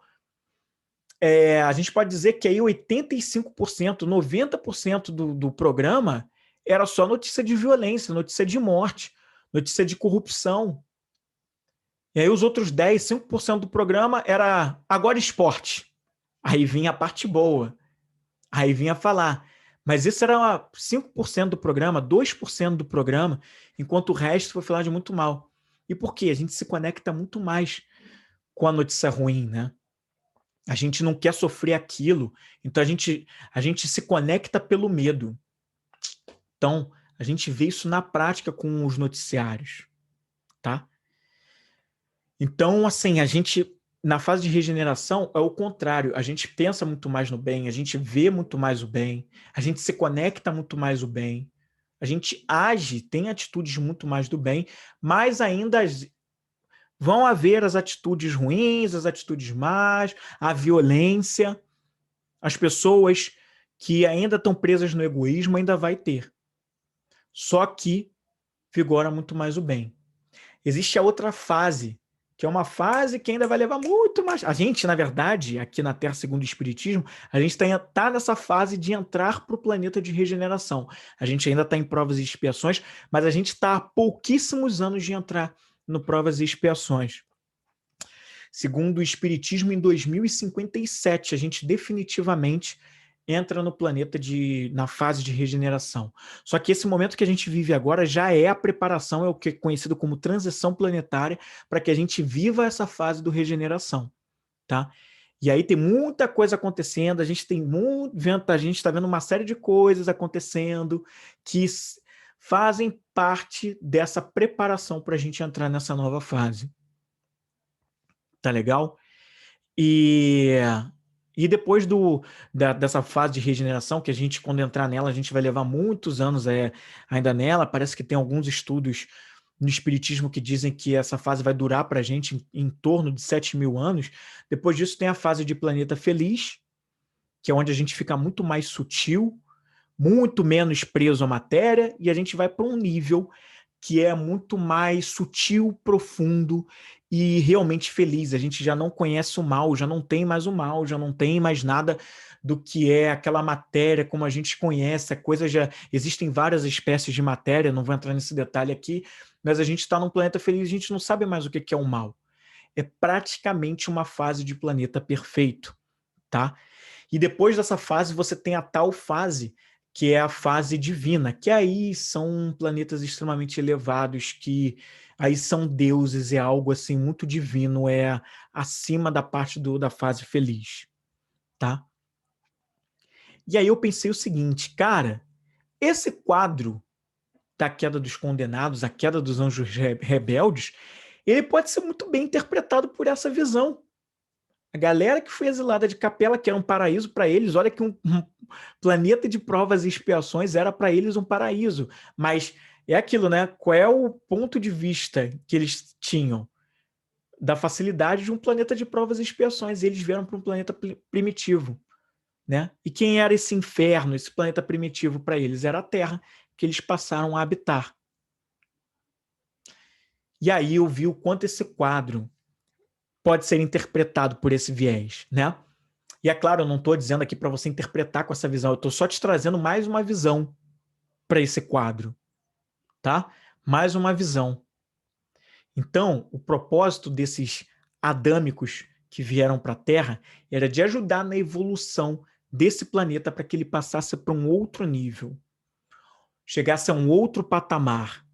a gente pode dizer que aí 85%, 90% do programa era só notícia de violência, notícia de morte, notícia de corrupção. E aí os outros 10, 5% do programa era agora esporte. Aí vinha a parte boa. Aí vinha falar. Mas isso era 5% do programa, 2% do programa, enquanto o resto foi falar de muito mal. E por quê? A gente se conecta muito mais com a notícia ruim, né? A gente não quer sofrer aquilo, então a gente se conecta pelo medo. Então, a gente vê isso na prática com os noticiários, tá? Então, assim, a gente, na fase de regeneração, é o contrário. A gente pensa muito mais no bem, a gente vê muito mais o bem, a gente se conecta muito mais o bem, a gente age, tem atitudes muito mais do bem, mas ainda vão haver as atitudes ruins, as atitudes más, a violência, as pessoas que ainda estão presas no egoísmo ainda vai ter. Só que vigora muito mais o bem. Existe a outra fase, que é uma fase que ainda vai levar muito mais. A gente, na verdade, aqui na Terra, segundo o Espiritismo, a gente está nessa fase de entrar para o planeta de regeneração. A gente ainda está em provas e expiações, mas a gente está há pouquíssimos anos de entrar no provas e expiações. Segundo o Espiritismo, em 2057, a gente definitivamente entra no planeta na fase de regeneração. Só que esse momento que a gente vive agora já é a preparação, é o que é conhecido como transição planetária, para que a gente viva essa fase do regeneração, tá? E aí tem muita coisa acontecendo, a gente está vendo uma série de coisas acontecendo que fazem parte dessa preparação para a gente entrar nessa nova fase. Tá legal? E depois dessa fase de regeneração, que a gente, quando entrar nela, a gente vai levar muitos anos ainda nela. Parece que tem alguns estudos no Espiritismo que dizem que essa fase vai durar para a gente em torno de 7.000 anos. Depois disso tem a fase de planeta feliz, que é onde a gente fica muito mais sutil, muito menos preso à matéria, e a gente vai para um nível que é muito mais sutil, profundo, e realmente feliz. A gente já não conhece o mal, já não tem mais o mal, já não tem mais nada do que é aquela matéria como a gente conhece, a coisa já... Existem várias espécies de matéria, não vou entrar nesse detalhe aqui, mas a gente está num planeta feliz, a gente não sabe mais o que é o mal. É praticamente uma fase de planeta perfeito, tá? E depois dessa fase você tem a tal fase, que é a fase divina, que aí são planetas extremamente elevados, que aí são deuses, é algo assim muito divino, é acima da parte da fase feliz, tá? E aí eu pensei o seguinte, cara, esse quadro da queda dos condenados, a queda dos anjos rebeldes, ele pode ser muito bem interpretado por essa visão. A galera que foi exilada de Capela, que era um paraíso para eles, olha que um planeta de provas e expiações era para eles um paraíso. Mas é aquilo, né? Qual é o ponto de vista que eles tinham? Da facilidade de um planeta de provas e expiações. E eles vieram para um planeta primitivo, né? E quem era esse inferno, esse planeta primitivo para eles? Era a Terra, que eles passaram a habitar. E aí eu vi o quanto esse quadro pode ser interpretado por esse viés, né? E é claro, eu não estou dizendo aqui para você interpretar com essa visão, eu estou só te trazendo mais uma visão para esse quadro, tá? Mais uma visão. Então, o propósito desses adâmicos que vieram para a Terra era de ajudar na evolução desse planeta para que ele passasse para um outro nível, chegasse a um outro patamar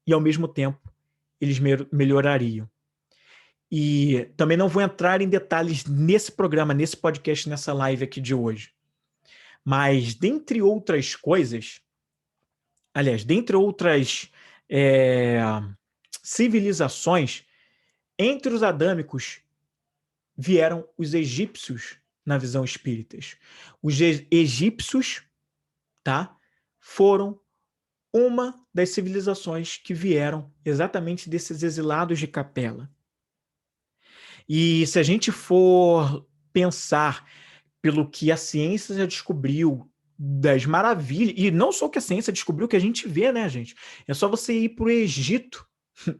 e, ao mesmo tempo, eles melhorariam. E também não vou entrar em detalhes nesse programa, nesse podcast, nessa live aqui de hoje. Mas, dentre outras coisas, aliás, dentre outras civilizações, entre os adâmicos vieram os egípcios na visão espírita. Os egípcios, tá, foram uma das civilizações que vieram exatamente desses exilados de Capela. E se a gente for pensar pelo que a ciência já descobriu, das maravilhas, e não só o que a ciência descobriu, que a gente vê, né, gente? É só você ir para o Egito,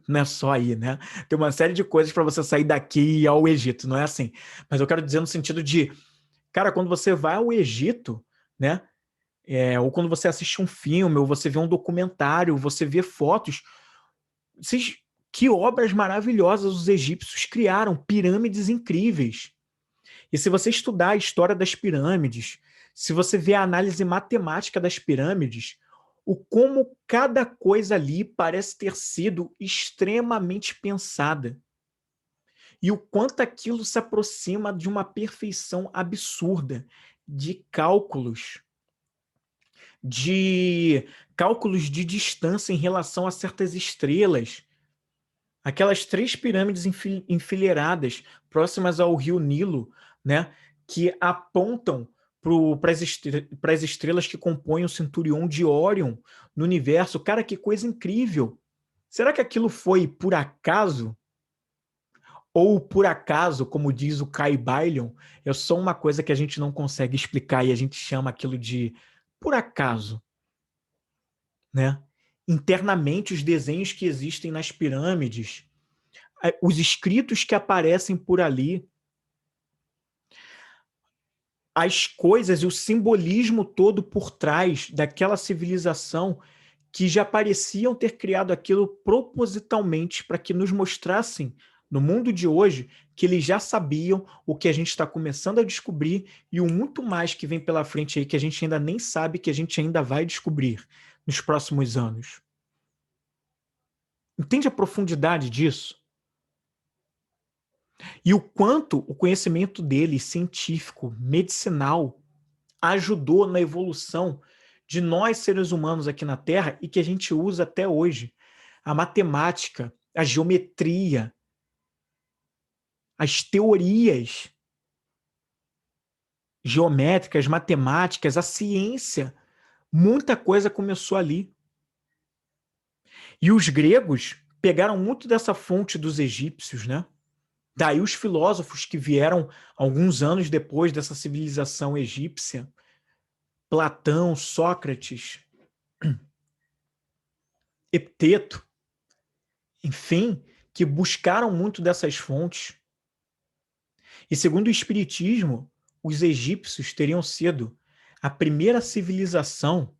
não é só aí, né? Tem uma série de coisas para você sair daqui e ir ao Egito, não é assim. Mas eu quero dizer no sentido de, cara, quando você vai ao Egito, né? Ou quando você assiste um filme, ou você vê um documentário, você vê fotos, vocês, que obras maravilhosas os egípcios criaram, pirâmides incríveis. E se você estudar a história das pirâmides, se você ver a análise matemática das pirâmides, o como cada coisa ali parece ter sido extremamente pensada. E o quanto aquilo se aproxima de uma perfeição absurda de cálculos de distância em relação a certas estrelas. Aquelas 3 pirâmides enfileiradas próximas ao rio Nilo, né, que apontam para as estrelas que compõem o cinturão de Órion no universo. Cara, que coisa incrível! Será que aquilo foi por acaso? Ou por acaso, como diz o Kai Bailion, é só uma coisa que a gente não consegue explicar e a gente chama aquilo de por acaso, né? Internamente, os desenhos que existem nas pirâmides, os escritos que aparecem por ali, as coisas e o simbolismo todo por trás daquela civilização que já pareciam ter criado aquilo propositalmente para que nos mostrassem, no mundo de hoje, que eles já sabiam o que a gente está começando a descobrir e o muito mais que vem pela frente aí que a gente ainda nem sabe, que a gente ainda vai descobrir nos próximos anos. Entende a profundidade disso? E o quanto o conhecimento dele, científico, medicinal, ajudou na evolução de nós, seres humanos aqui na Terra, e que a gente usa até hoje. A matemática, a geometria, as teorias geométricas, matemáticas, a ciência, muita coisa começou ali. E os gregos pegaram muito dessa fonte dos egípcios, né? Daí os filósofos que vieram alguns anos depois dessa civilização egípcia, Platão, Sócrates, Epiteto, enfim, que buscaram muito dessas fontes. E segundo o Espiritismo, os egípcios teriam sido a primeira civilização,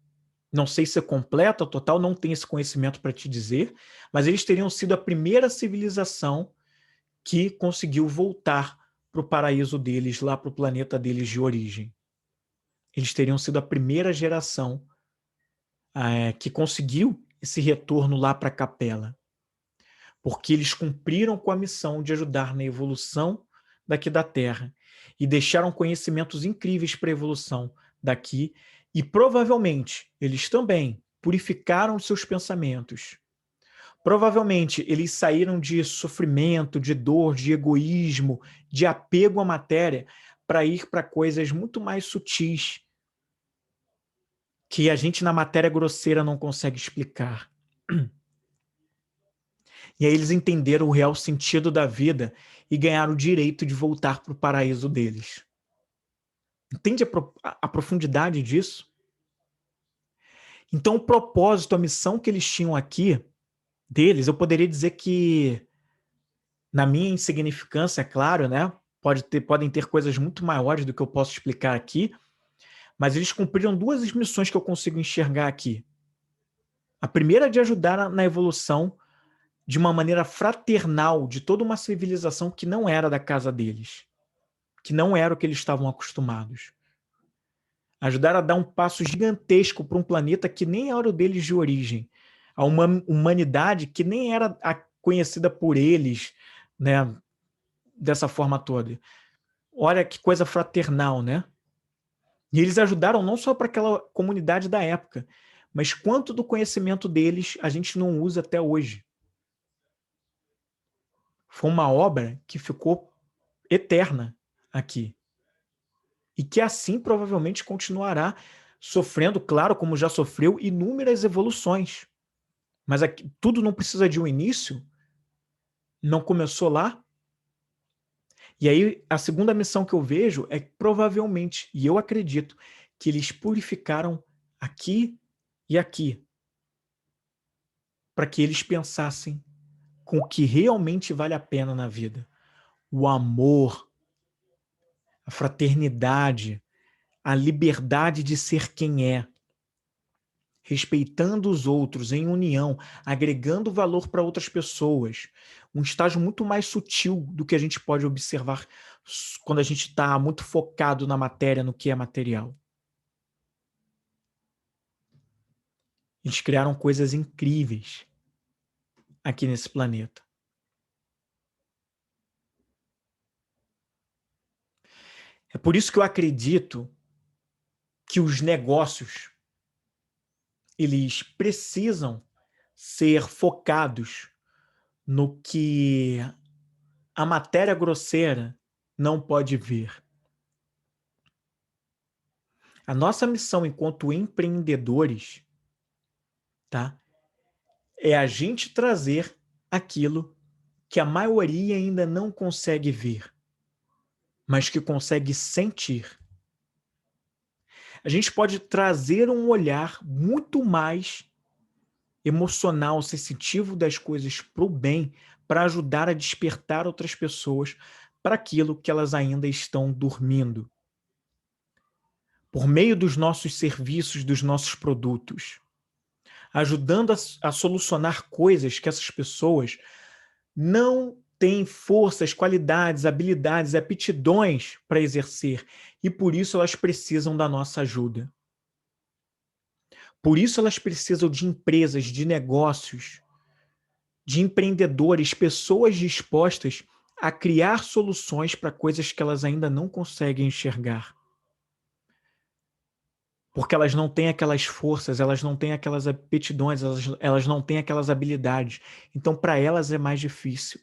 não sei se é completa ou total, não tenho esse conhecimento para te dizer, mas eles teriam sido a primeira civilização que conseguiu voltar para o paraíso deles, lá para o planeta deles de origem. Eles teriam sido a primeira geração que conseguiu esse retorno lá para a capela, porque eles cumpriram com a missão de ajudar na evolução daqui da Terra e deixaram conhecimentos incríveis para a evolução daqui, e provavelmente eles também purificaram seus pensamentos. Provavelmente eles saíram de sofrimento, de dor, de egoísmo, de apego à matéria, para ir para coisas muito mais sutis, que a gente na matéria grosseira não consegue explicar. E aí eles entenderam o real sentido da vida e ganharam o direito de voltar para o paraíso deles. Entende a profundidade disso? Então o propósito, a missão que eles tinham aqui, deles, eu poderia dizer que, na minha insignificância, é claro, né? Podem ter coisas muito maiores do que eu posso explicar aqui, mas eles cumpriram duas missões que eu consigo enxergar aqui. A primeira é de ajudar na evolução de uma maneira fraternal de toda uma civilização que não era da casa deles, que não era o que eles estavam acostumados. Ajudar a dar um passo gigantesco para um planeta que nem era o deles de origem, a uma humanidade que nem era conhecida por eles, né, dessa forma toda. Olha que coisa fraternal, né? E eles ajudaram não só para aquela comunidade da época, mas quanto do conhecimento deles a gente não usa até hoje. Foi uma obra que ficou eterna aqui. E que assim provavelmente continuará sofrendo, claro, como já sofreu, inúmeras evoluções. Mas aqui, tudo não precisa de um início? Não começou lá? E aí, a segunda missão que eu vejo é que provavelmente, e eu acredito, que eles purificaram aqui e aqui, para que eles pensassem com o que realmente vale a pena na vida. O amor, a fraternidade, a liberdade de ser quem é, respeitando os outros, em união, agregando valor para outras pessoas. Um estágio muito mais sutil do que a gente pode observar quando a gente está muito focado na matéria, no que é material. Eles criaram coisas incríveis aqui nesse planeta. É por isso que eu acredito que os negócios eles precisam ser focados no que a matéria grosseira não pode ver. A nossa missão enquanto empreendedores, tá, é a gente trazer aquilo que a maioria ainda não consegue ver, mas que consegue sentir. A gente pode trazer um olhar muito mais emocional, sensitivo das coisas para o bem, para ajudar a despertar outras pessoas para aquilo que elas ainda estão dormindo. Por meio dos nossos serviços, dos nossos produtos, ajudando a solucionar coisas que essas pessoas não têm forças, qualidades, habilidades, aptidões para exercer, e por isso elas precisam da nossa ajuda. Por isso elas precisam de empresas, de negócios, de empreendedores, pessoas dispostas a criar soluções para coisas que elas ainda não conseguem enxergar. Porque elas não têm aquelas forças, elas não têm aquelas aptidões, elas não têm aquelas habilidades. Então, para elas é mais difícil.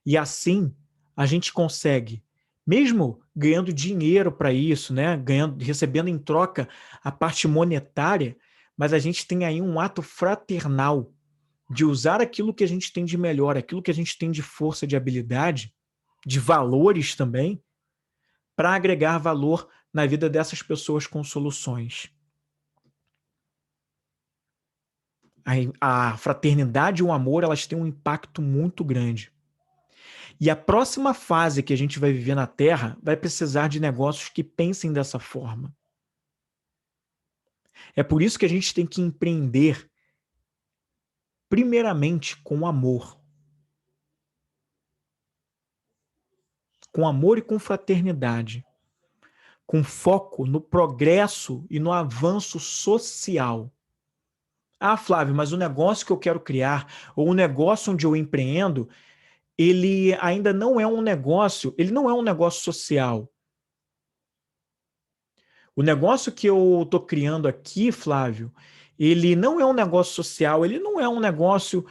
E assim, a gente consegue, mesmo ganhando dinheiro para isso, né? Recebendo em troca a parte monetária, mas a gente tem aí um ato fraternal de usar aquilo que a gente tem de melhor, aquilo que a gente tem de força, de habilidade, de valores também, para agregar valor na vida dessas pessoas com soluções. a fraternidade e o amor, elas têm um impacto muito grande. E a próxima fase que a gente vai viver na Terra vai precisar de negócios que pensem dessa forma. É por isso que a gente tem que empreender, primeiramente, com amor. Com amor e com fraternidade. Com foco no progresso e no avanço social. Ah, Flávio, mas o negócio que eu quero criar, ou o negócio onde eu empreendo, ele ainda não é um negócio, ele não é um negócio social. O negócio que eu estou criando aqui, Flávio, ele não é um negócio social, ele não é um negócio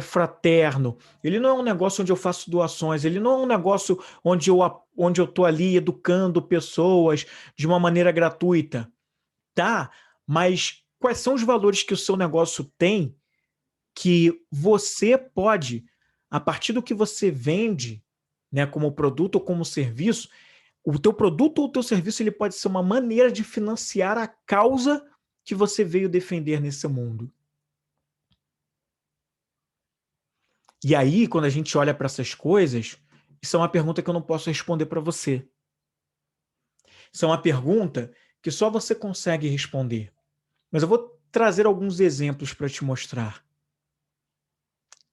fraterno, ele não é um negócio onde eu faço doações, ele não é um negócio onde eu estou ali educando pessoas de uma maneira gratuita, tá? Mas quais são os valores que o seu negócio tem que você pode, a partir do que você vende, né, como produto ou como serviço, o teu produto ou o teu serviço ele pode ser uma maneira de financiar a causa que você veio defender nesse mundo. E aí, quando a gente olha para essas coisas, isso é uma pergunta que eu não posso responder para você. Isso é uma pergunta que só você consegue responder. Mas eu vou trazer alguns exemplos para te mostrar,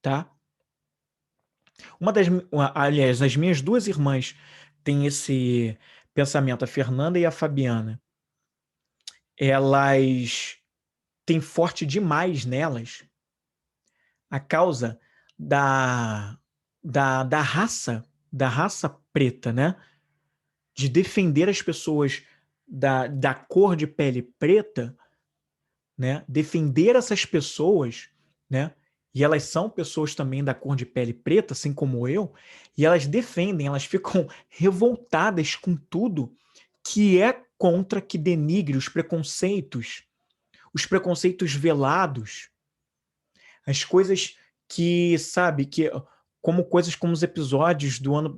tá? Aliás, as minhas duas irmãs têm esse pensamento, a Fernanda e a Fabiana. Elas têm forte demais nelas a causa da, da raça preta, né? De defender as pessoas da cor de pele preta, né? Defender essas pessoas, né? E elas são pessoas também da cor de pele preta, assim como eu, e elas defendem, elas ficam revoltadas com tudo que é contra, que denigre os preconceitos velados, as coisas que, sabe, que como coisas como os episódios do ano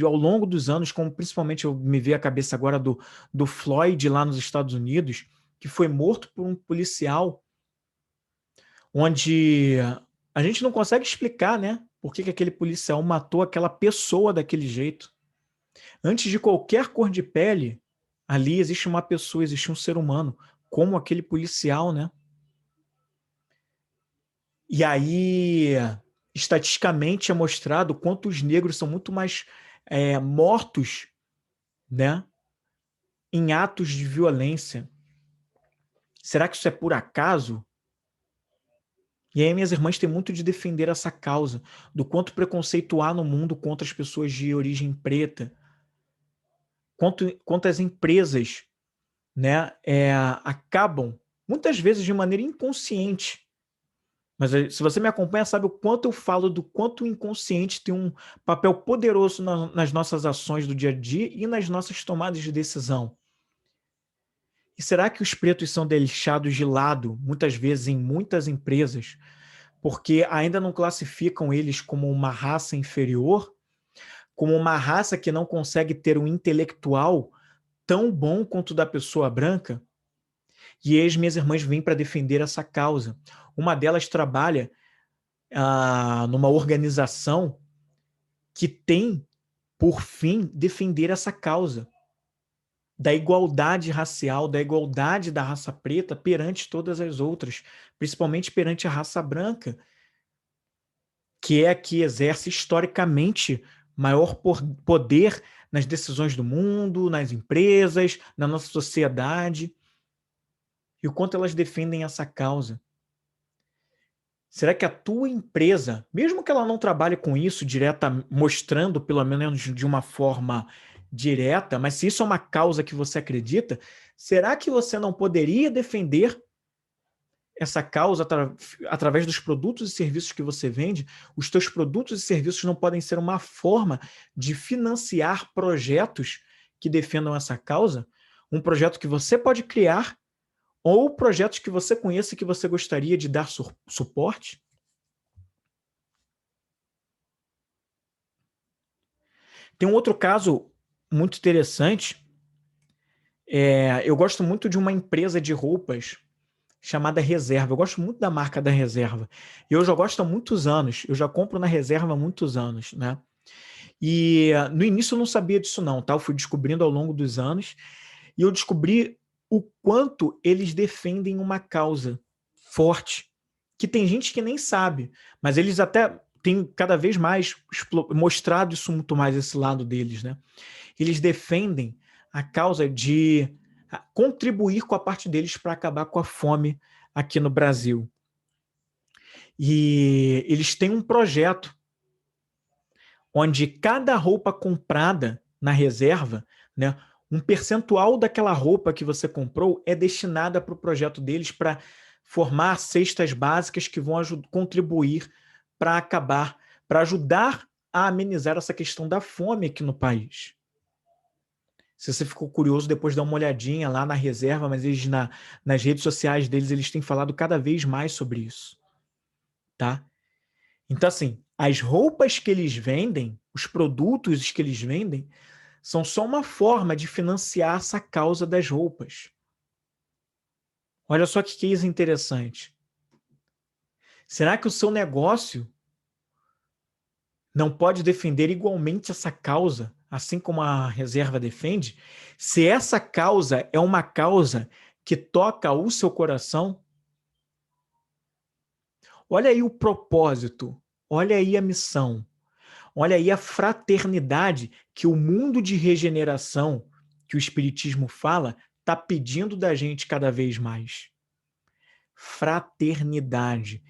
ao longo dos anos, como principalmente eu me vejo a cabeça agora do Floyd lá nos Estados Unidos, que foi morto por um policial, onde a gente não consegue explicar, né, por que aquele policial matou aquela pessoa daquele jeito. Antes de qualquer cor de pele, ali existe uma pessoa, existe um ser humano, como aquele policial, né? E aí, estatisticamente é mostrado quanto os negros são muito mais mortos, né, em atos de violência. Será que isso é por acaso? E aí minhas irmãs têm muito de defender essa causa, do quanto preconceito há no mundo contra as pessoas de origem preta, quanto as empresas, né, acabam, muitas vezes de maneira inconsciente. Mas se você me acompanha, sabe o quanto eu falo do quanto o inconsciente tem um papel poderoso nas nossas ações do dia a dia e nas nossas tomadas de decisão. E será que os pretos são deixados de lado, muitas vezes em muitas empresas, porque ainda não classificam eles como uma raça inferior, como uma raça que não consegue ter um intelectual tão bom quanto o da pessoa branca? E aí as minhas irmãs vêm para defender essa causa. Uma delas trabalha numa organização que tem por fim defender essa causa da igualdade racial, da igualdade da raça preta perante todas as outras, principalmente perante a raça branca, que é a que exerce historicamente maior poder nas decisões do mundo, nas empresas, na nossa sociedade, e o quanto elas defendem essa causa. Será que a tua empresa, mesmo que ela não trabalhe com isso direta, mostrando pelo menos de uma forma direta, mas se isso é uma causa que você acredita, será que você não poderia defender essa causa através dos produtos e serviços que você vende? Os teus produtos e serviços não podem ser uma forma de financiar projetos que defendam essa causa? Um projeto que você pode criar ou projetos que você conheça e que você gostaria de dar suporte? Tem um outro caso muito interessante. Eu gosto muito de uma empresa de roupas chamada Reserva. Eu gosto muito da marca da Reserva. Eu já gosto há muitos anos. Eu já compro na Reserva há muitos anos, né? E no início eu não sabia disso não, tá? Eu fui descobrindo ao longo dos anos e eu descobri o quanto eles defendem uma causa forte, que tem gente que nem sabe, mas eles até têm cada vez mais mostrado isso muito mais, esse lado deles, né? Eles defendem a causa de contribuir com a parte deles para acabar com a fome aqui no Brasil. E eles têm um projeto onde cada roupa comprada na Reserva, né, um percentual daquela roupa que você comprou é destinada para o projeto deles para formar cestas básicas que vão contribuir para acabar, para ajudar a amenizar essa questão da fome aqui no país. Se você ficou curioso, depois dá uma olhadinha lá na Reserva, mas eles nas redes sociais deles, eles têm falado cada vez mais sobre isso, tá? Então, assim, as roupas que eles vendem, os produtos que eles vendem, são só uma forma de financiar essa causa das roupas. Olha só que case interessante. Será que o seu negócio não pode defender igualmente essa causa, assim como a Reserva defende? Se essa causa é uma causa que toca o seu coração, olha aí o propósito, olha aí a missão. Olha aí a fraternidade que o mundo de regeneração, que o Espiritismo fala, está pedindo da gente cada vez mais. Fraternidade,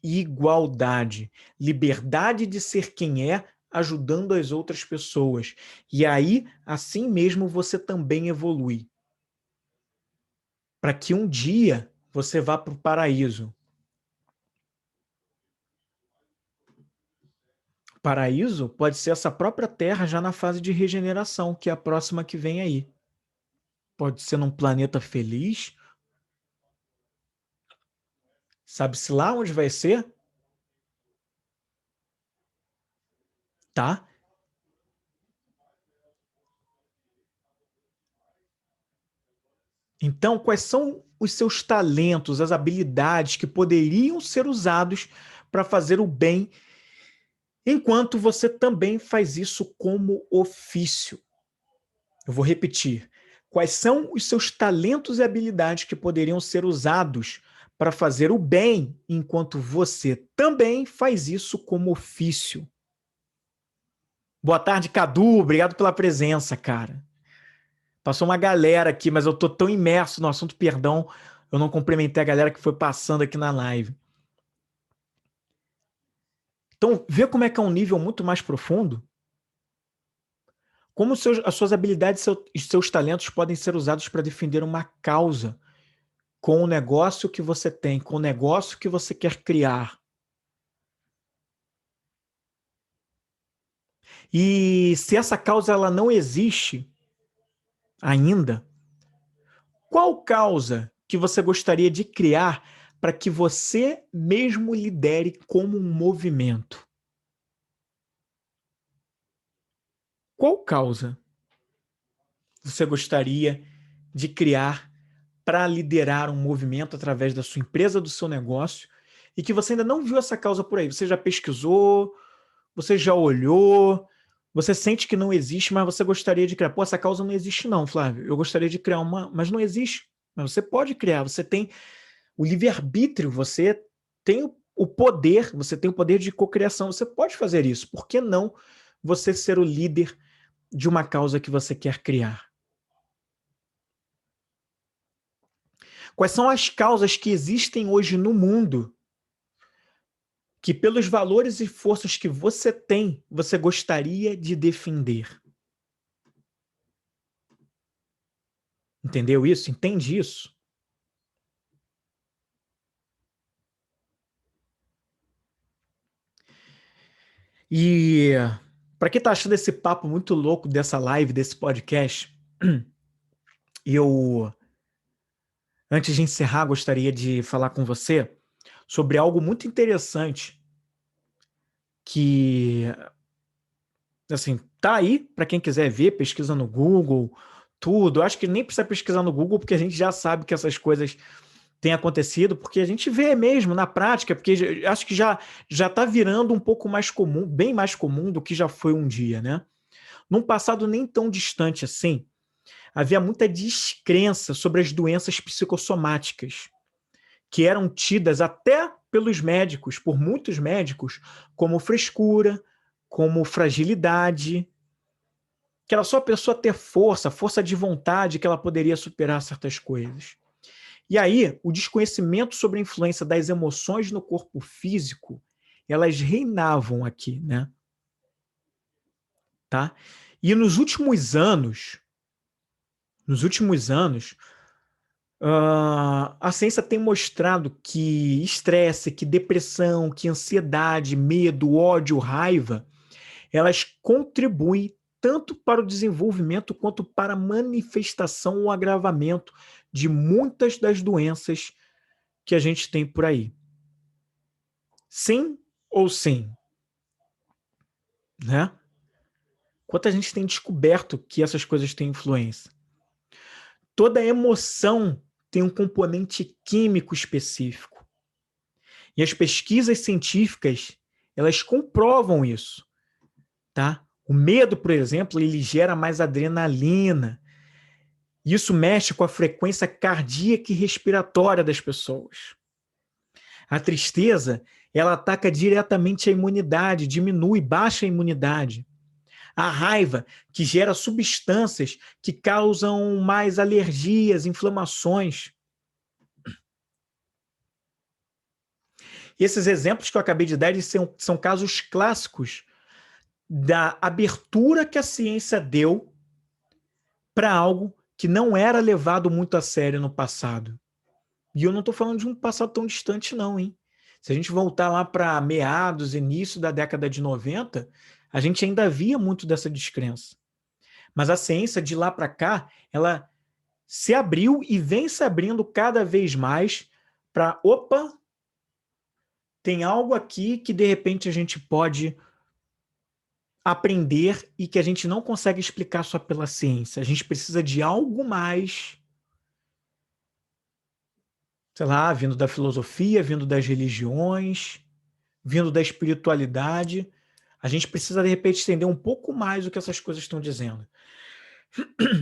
igualdade, liberdade de ser quem é, ajudando as outras pessoas. E aí, assim mesmo, você também evolui. Para que um dia você vá para o paraíso. Paraíso pode ser essa própria Terra já na fase de regeneração, que é a próxima que vem aí. Pode ser num planeta feliz. Sabe-se lá onde vai ser? Tá? Então, quais são os seus talentos, as habilidades que poderiam ser usados para fazer o bem, enquanto você também faz isso como ofício? Eu vou repetir. Quais são os seus talentos e habilidades que poderiam ser usados para fazer o bem, enquanto você também faz isso como ofício? Boa tarde, Cadu. Obrigado pela presença, cara. Passou uma galera aqui, mas eu tô tão imerso no assunto, perdão, eu não cumprimentei a galera que foi passando aqui na live. Então, vê como é que é um nível muito mais profundo? Como as suas habilidades e seus talentos podem ser usados para defender uma causa com o negócio que você tem, com o negócio que você quer criar. E se essa causa ela não existe ainda, qual causa que você gostaria de criar para que você mesmo lidere como um movimento? Qual causa você gostaria de criar para liderar um movimento através da sua empresa, do seu negócio, e que você ainda não viu essa causa por aí? Você já pesquisou, você já olhou, você sente que não existe, mas você gostaria de criar. Pô, essa causa não existe não, Flávio. Eu gostaria de criar uma, mas não existe. Mas você pode criar, você tem o livre-arbítrio, você tem o poder, você tem o poder de cocriação, você pode fazer isso. Por que não você ser o líder de uma causa que você quer criar? Quais são as causas que existem hoje no mundo que, pelos valores e forças que você tem, você gostaria de defender? Entendeu isso? Entende isso? E para quem está achando esse papo muito louco dessa live, desse podcast, eu, antes de encerrar, gostaria de falar com você sobre algo muito interessante que, assim, tá aí para quem quiser ver, pesquisa no Google, tudo. Eu acho que nem precisa pesquisar no Google, porque a gente já sabe que essas coisas tem acontecido, porque a gente vê mesmo na prática, porque acho que já está virando um pouco mais comum, bem mais comum do que já foi um dia, né? Num passado nem tão distante assim, havia muita descrença sobre as doenças psicossomáticas, que eram tidas até pelos médicos, por muitos médicos, como frescura, como fragilidade, que era só a pessoa ter força de vontade, que ela poderia superar certas coisas. E aí, o desconhecimento sobre a influência das emoções no corpo físico, elas reinavam aqui, né? Tá? E nos últimos anos, a ciência tem mostrado que estresse, que depressão, que ansiedade, medo, ódio, raiva, elas contribuem tanto para o desenvolvimento quanto para a manifestação ou agravamento de muitas das doenças que a gente tem por aí. Sim ou sim? Né? Quanta gente tem descoberto que essas coisas têm influência? Toda emoção tem um componente químico específico. E as pesquisas científicas, elas comprovam isso, tá? O medo, por exemplo, ele gera mais adrenalina. Isso mexe com a frequência cardíaca e respiratória das pessoas. A tristeza, ela ataca diretamente a imunidade, diminui, baixa a imunidade. A raiva, que gera substâncias que causam mais alergias, inflamações. E esses exemplos que eu acabei de dar são casos clássicos da abertura que a ciência deu para algo que não era levado muito a sério no passado. E eu não estou falando de um passado tão distante, não, hein? Se a gente voltar lá para meados, início da década de 90, a gente ainda via muito dessa descrença. Mas a ciência, de lá para cá, ela se abriu e vem se abrindo cada vez mais para, opa, tem algo aqui que de repente a gente pode aprender e que a gente não consegue explicar só pela ciência. A gente precisa de algo mais, sei lá, vindo da filosofia, vindo das religiões, vindo da espiritualidade. A gente precisa, de repente, entender um pouco mais o que essas coisas estão dizendo.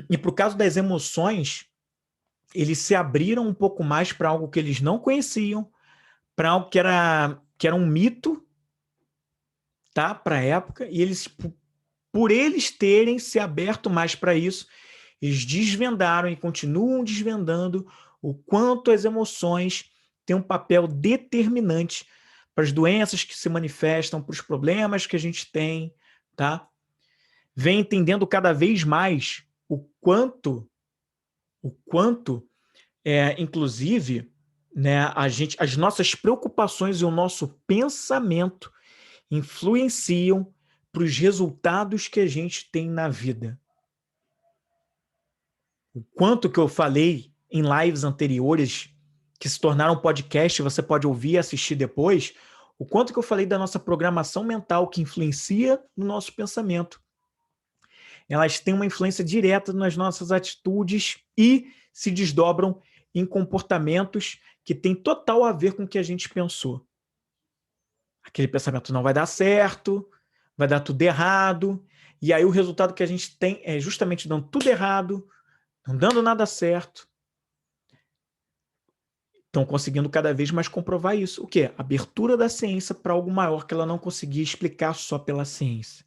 E para o caso das emoções, eles se abriram um pouco mais para algo que eles não conheciam, para algo que era um mito, tá, para a época, e eles, por eles terem se aberto mais para isso, eles desvendaram e continuam desvendando o quanto as emoções têm um papel determinante para as doenças que se manifestam, para os problemas que a gente tem, tá? Vem entendendo cada vez mais o quanto, inclusive, né, as nossas preocupações e o nosso pensamento influenciam para os resultados que a gente tem na vida. O quanto que eu falei em lives anteriores, que se tornaram podcast, você pode ouvir e assistir depois, o quanto que eu falei da nossa programação mental que influencia no nosso pensamento. Elas têm uma influência direta nas nossas atitudes e se desdobram em comportamentos que têm total a ver com o que a gente pensou. Aquele pensamento não vai dar certo, vai dar tudo errado, e aí o resultado que a gente tem é justamente dando tudo errado, não dando nada certo. Estão conseguindo cada vez mais comprovar isso. O quê? Abertura da ciência para algo maior que ela não conseguia explicar só pela ciência.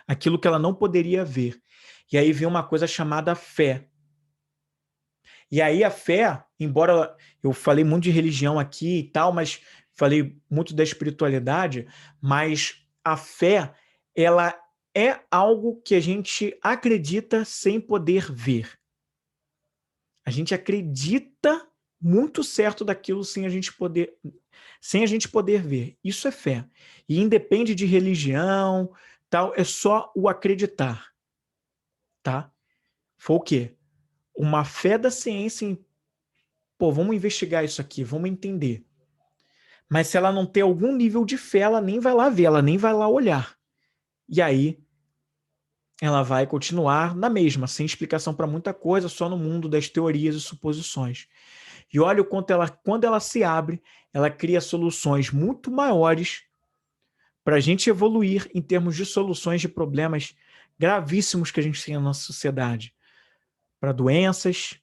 Aquilo que ela não poderia ver. E aí vem uma coisa chamada fé. E aí a fé, embora eu falei muito de religião aqui e tal, mas falei muito da espiritualidade, mas a fé, ela é algo que a gente acredita sem poder ver. A gente acredita muito certo daquilo sem a gente poder ver. Isso é fé. E independe de religião, tal, é só o acreditar, tá? Foi o quê? Uma fé da ciência em, pô, vamos investigar isso aqui, vamos entender. Mas se ela não ter algum nível de fé, ela nem vai lá ver, ela nem vai lá olhar. E aí ela vai continuar na mesma, sem explicação para muita coisa, só no mundo das teorias e suposições. E olha o quanto quando ela se abre, ela cria soluções muito maiores para a gente evoluir em termos de soluções de problemas gravíssimos que a gente tem na nossa sociedade. Para doenças,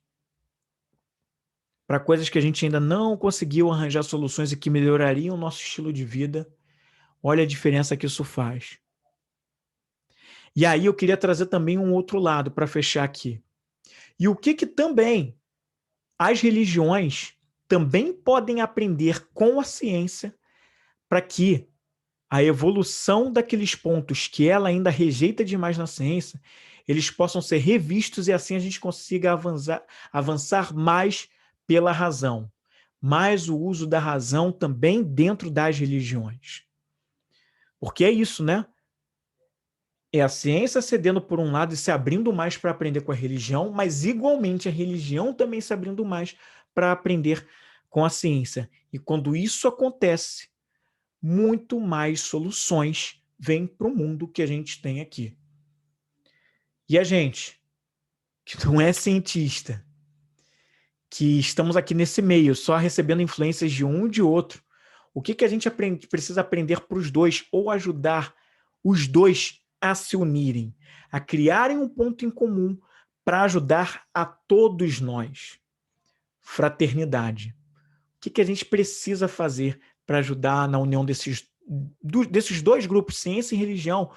para coisas que a gente ainda não conseguiu arranjar soluções e que melhorariam o nosso estilo de vida. Olha a diferença que isso faz. E aí eu queria trazer também um outro lado para fechar aqui. E o que também as religiões também podem aprender com a ciência para que a evolução daqueles pontos que ela ainda rejeita demais na ciência, eles possam ser revistos e assim a gente consiga avançar mais pela razão. Mais o uso da razão também dentro das religiões. Porque é isso, né? É a ciência cedendo por um lado e se abrindo mais para aprender com a religião, mas igualmente a religião também se abrindo mais para aprender com a ciência. E quando isso acontece, muito mais soluções vêm para o mundo que a gente tem aqui. E a gente, que não é cientista, que estamos aqui nesse meio, só recebendo influências de um e de outro, o que a gente precisa aprender para os dois, ou ajudar os dois a se unirem, a criarem um ponto em comum para ajudar a todos nós? Fraternidade. O que a gente precisa fazer para ajudar na união desses dois grupos, ciência e religião,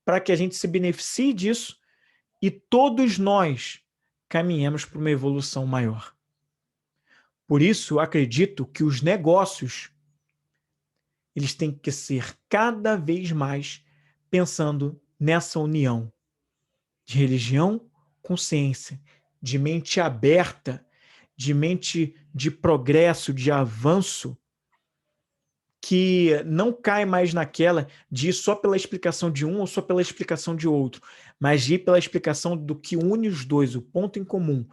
para que a gente se beneficie disso e todos nós caminhemos para uma evolução maior? Por isso, eu acredito que os negócios eles têm que ser cada vez mais pensando nessa união de religião com ciência, de mente aberta, de mente de progresso, de avanço, que não cai mais naquela de ir só pela explicação de um ou só pela explicação de outro, mas de ir pela explicação do que une os dois, o ponto em comum,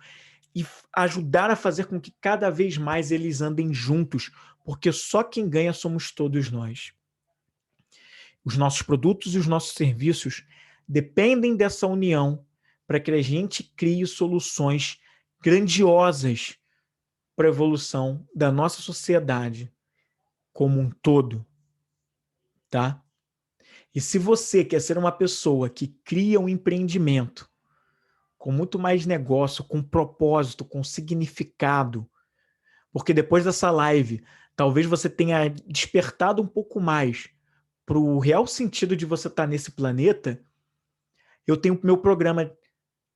e ajudar a fazer com que cada vez mais eles andem juntos, porque só quem ganha somos todos nós. Os nossos produtos e os nossos serviços dependem dessa união para que a gente crie soluções grandiosas para a evolução da nossa sociedade como um todo, tá? E se você quer ser uma pessoa que cria um empreendimento com muito mais negócio, com propósito, com significado, porque depois dessa live, talvez você tenha despertado um pouco mais para o real sentido de você estar nesse planeta, eu tenho meu programa,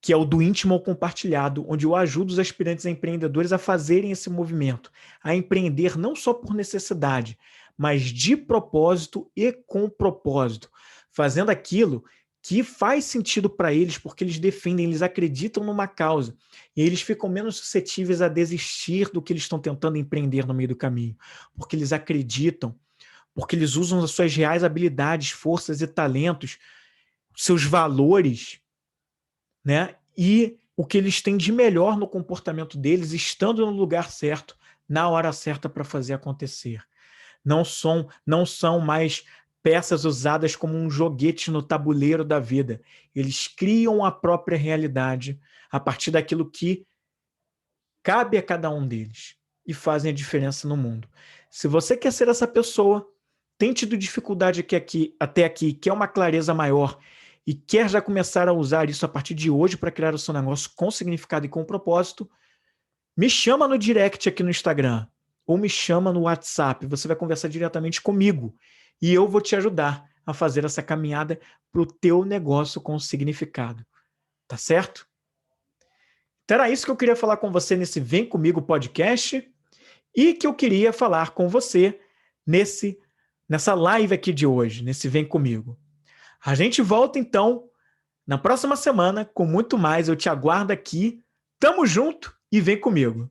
que é o do íntimo ao compartilhado, onde eu ajudo os aspirantes a empreendedores a fazerem esse movimento, a empreender não só por necessidade, mas de propósito e com propósito, fazendo aquilo que faz sentido para eles, porque eles defendem, eles acreditam numa causa, e eles ficam menos suscetíveis a desistir do que eles estão tentando empreender no meio do caminho, porque eles acreditam, porque eles usam as suas reais habilidades, forças e talentos, seus valores, né? E o que eles têm de melhor no comportamento deles, estando no lugar certo, na hora certa para fazer acontecer. Não são mais peças usadas como um joguete no tabuleiro da vida. Eles criam a própria realidade a partir daquilo que cabe a cada um deles e fazem a diferença no mundo. Se você quer ser essa pessoa, tem tido dificuldade até aqui, quer uma clareza maior e quer já começar a usar isso a partir de hoje para criar o seu negócio com significado e com propósito, me chama no direct aqui no Instagram ou me chama no WhatsApp. Você vai conversar diretamente comigo e eu vou te ajudar a fazer essa caminhada para o teu negócio com significado. Tá certo? Então era isso que eu queria falar com você nesse Vem Comigo podcast e que eu queria falar com você nessa live aqui de hoje, nesse Vem Comigo. A gente volta, então, na próxima semana com muito mais. Eu te aguardo aqui. Tamo junto e vem comigo.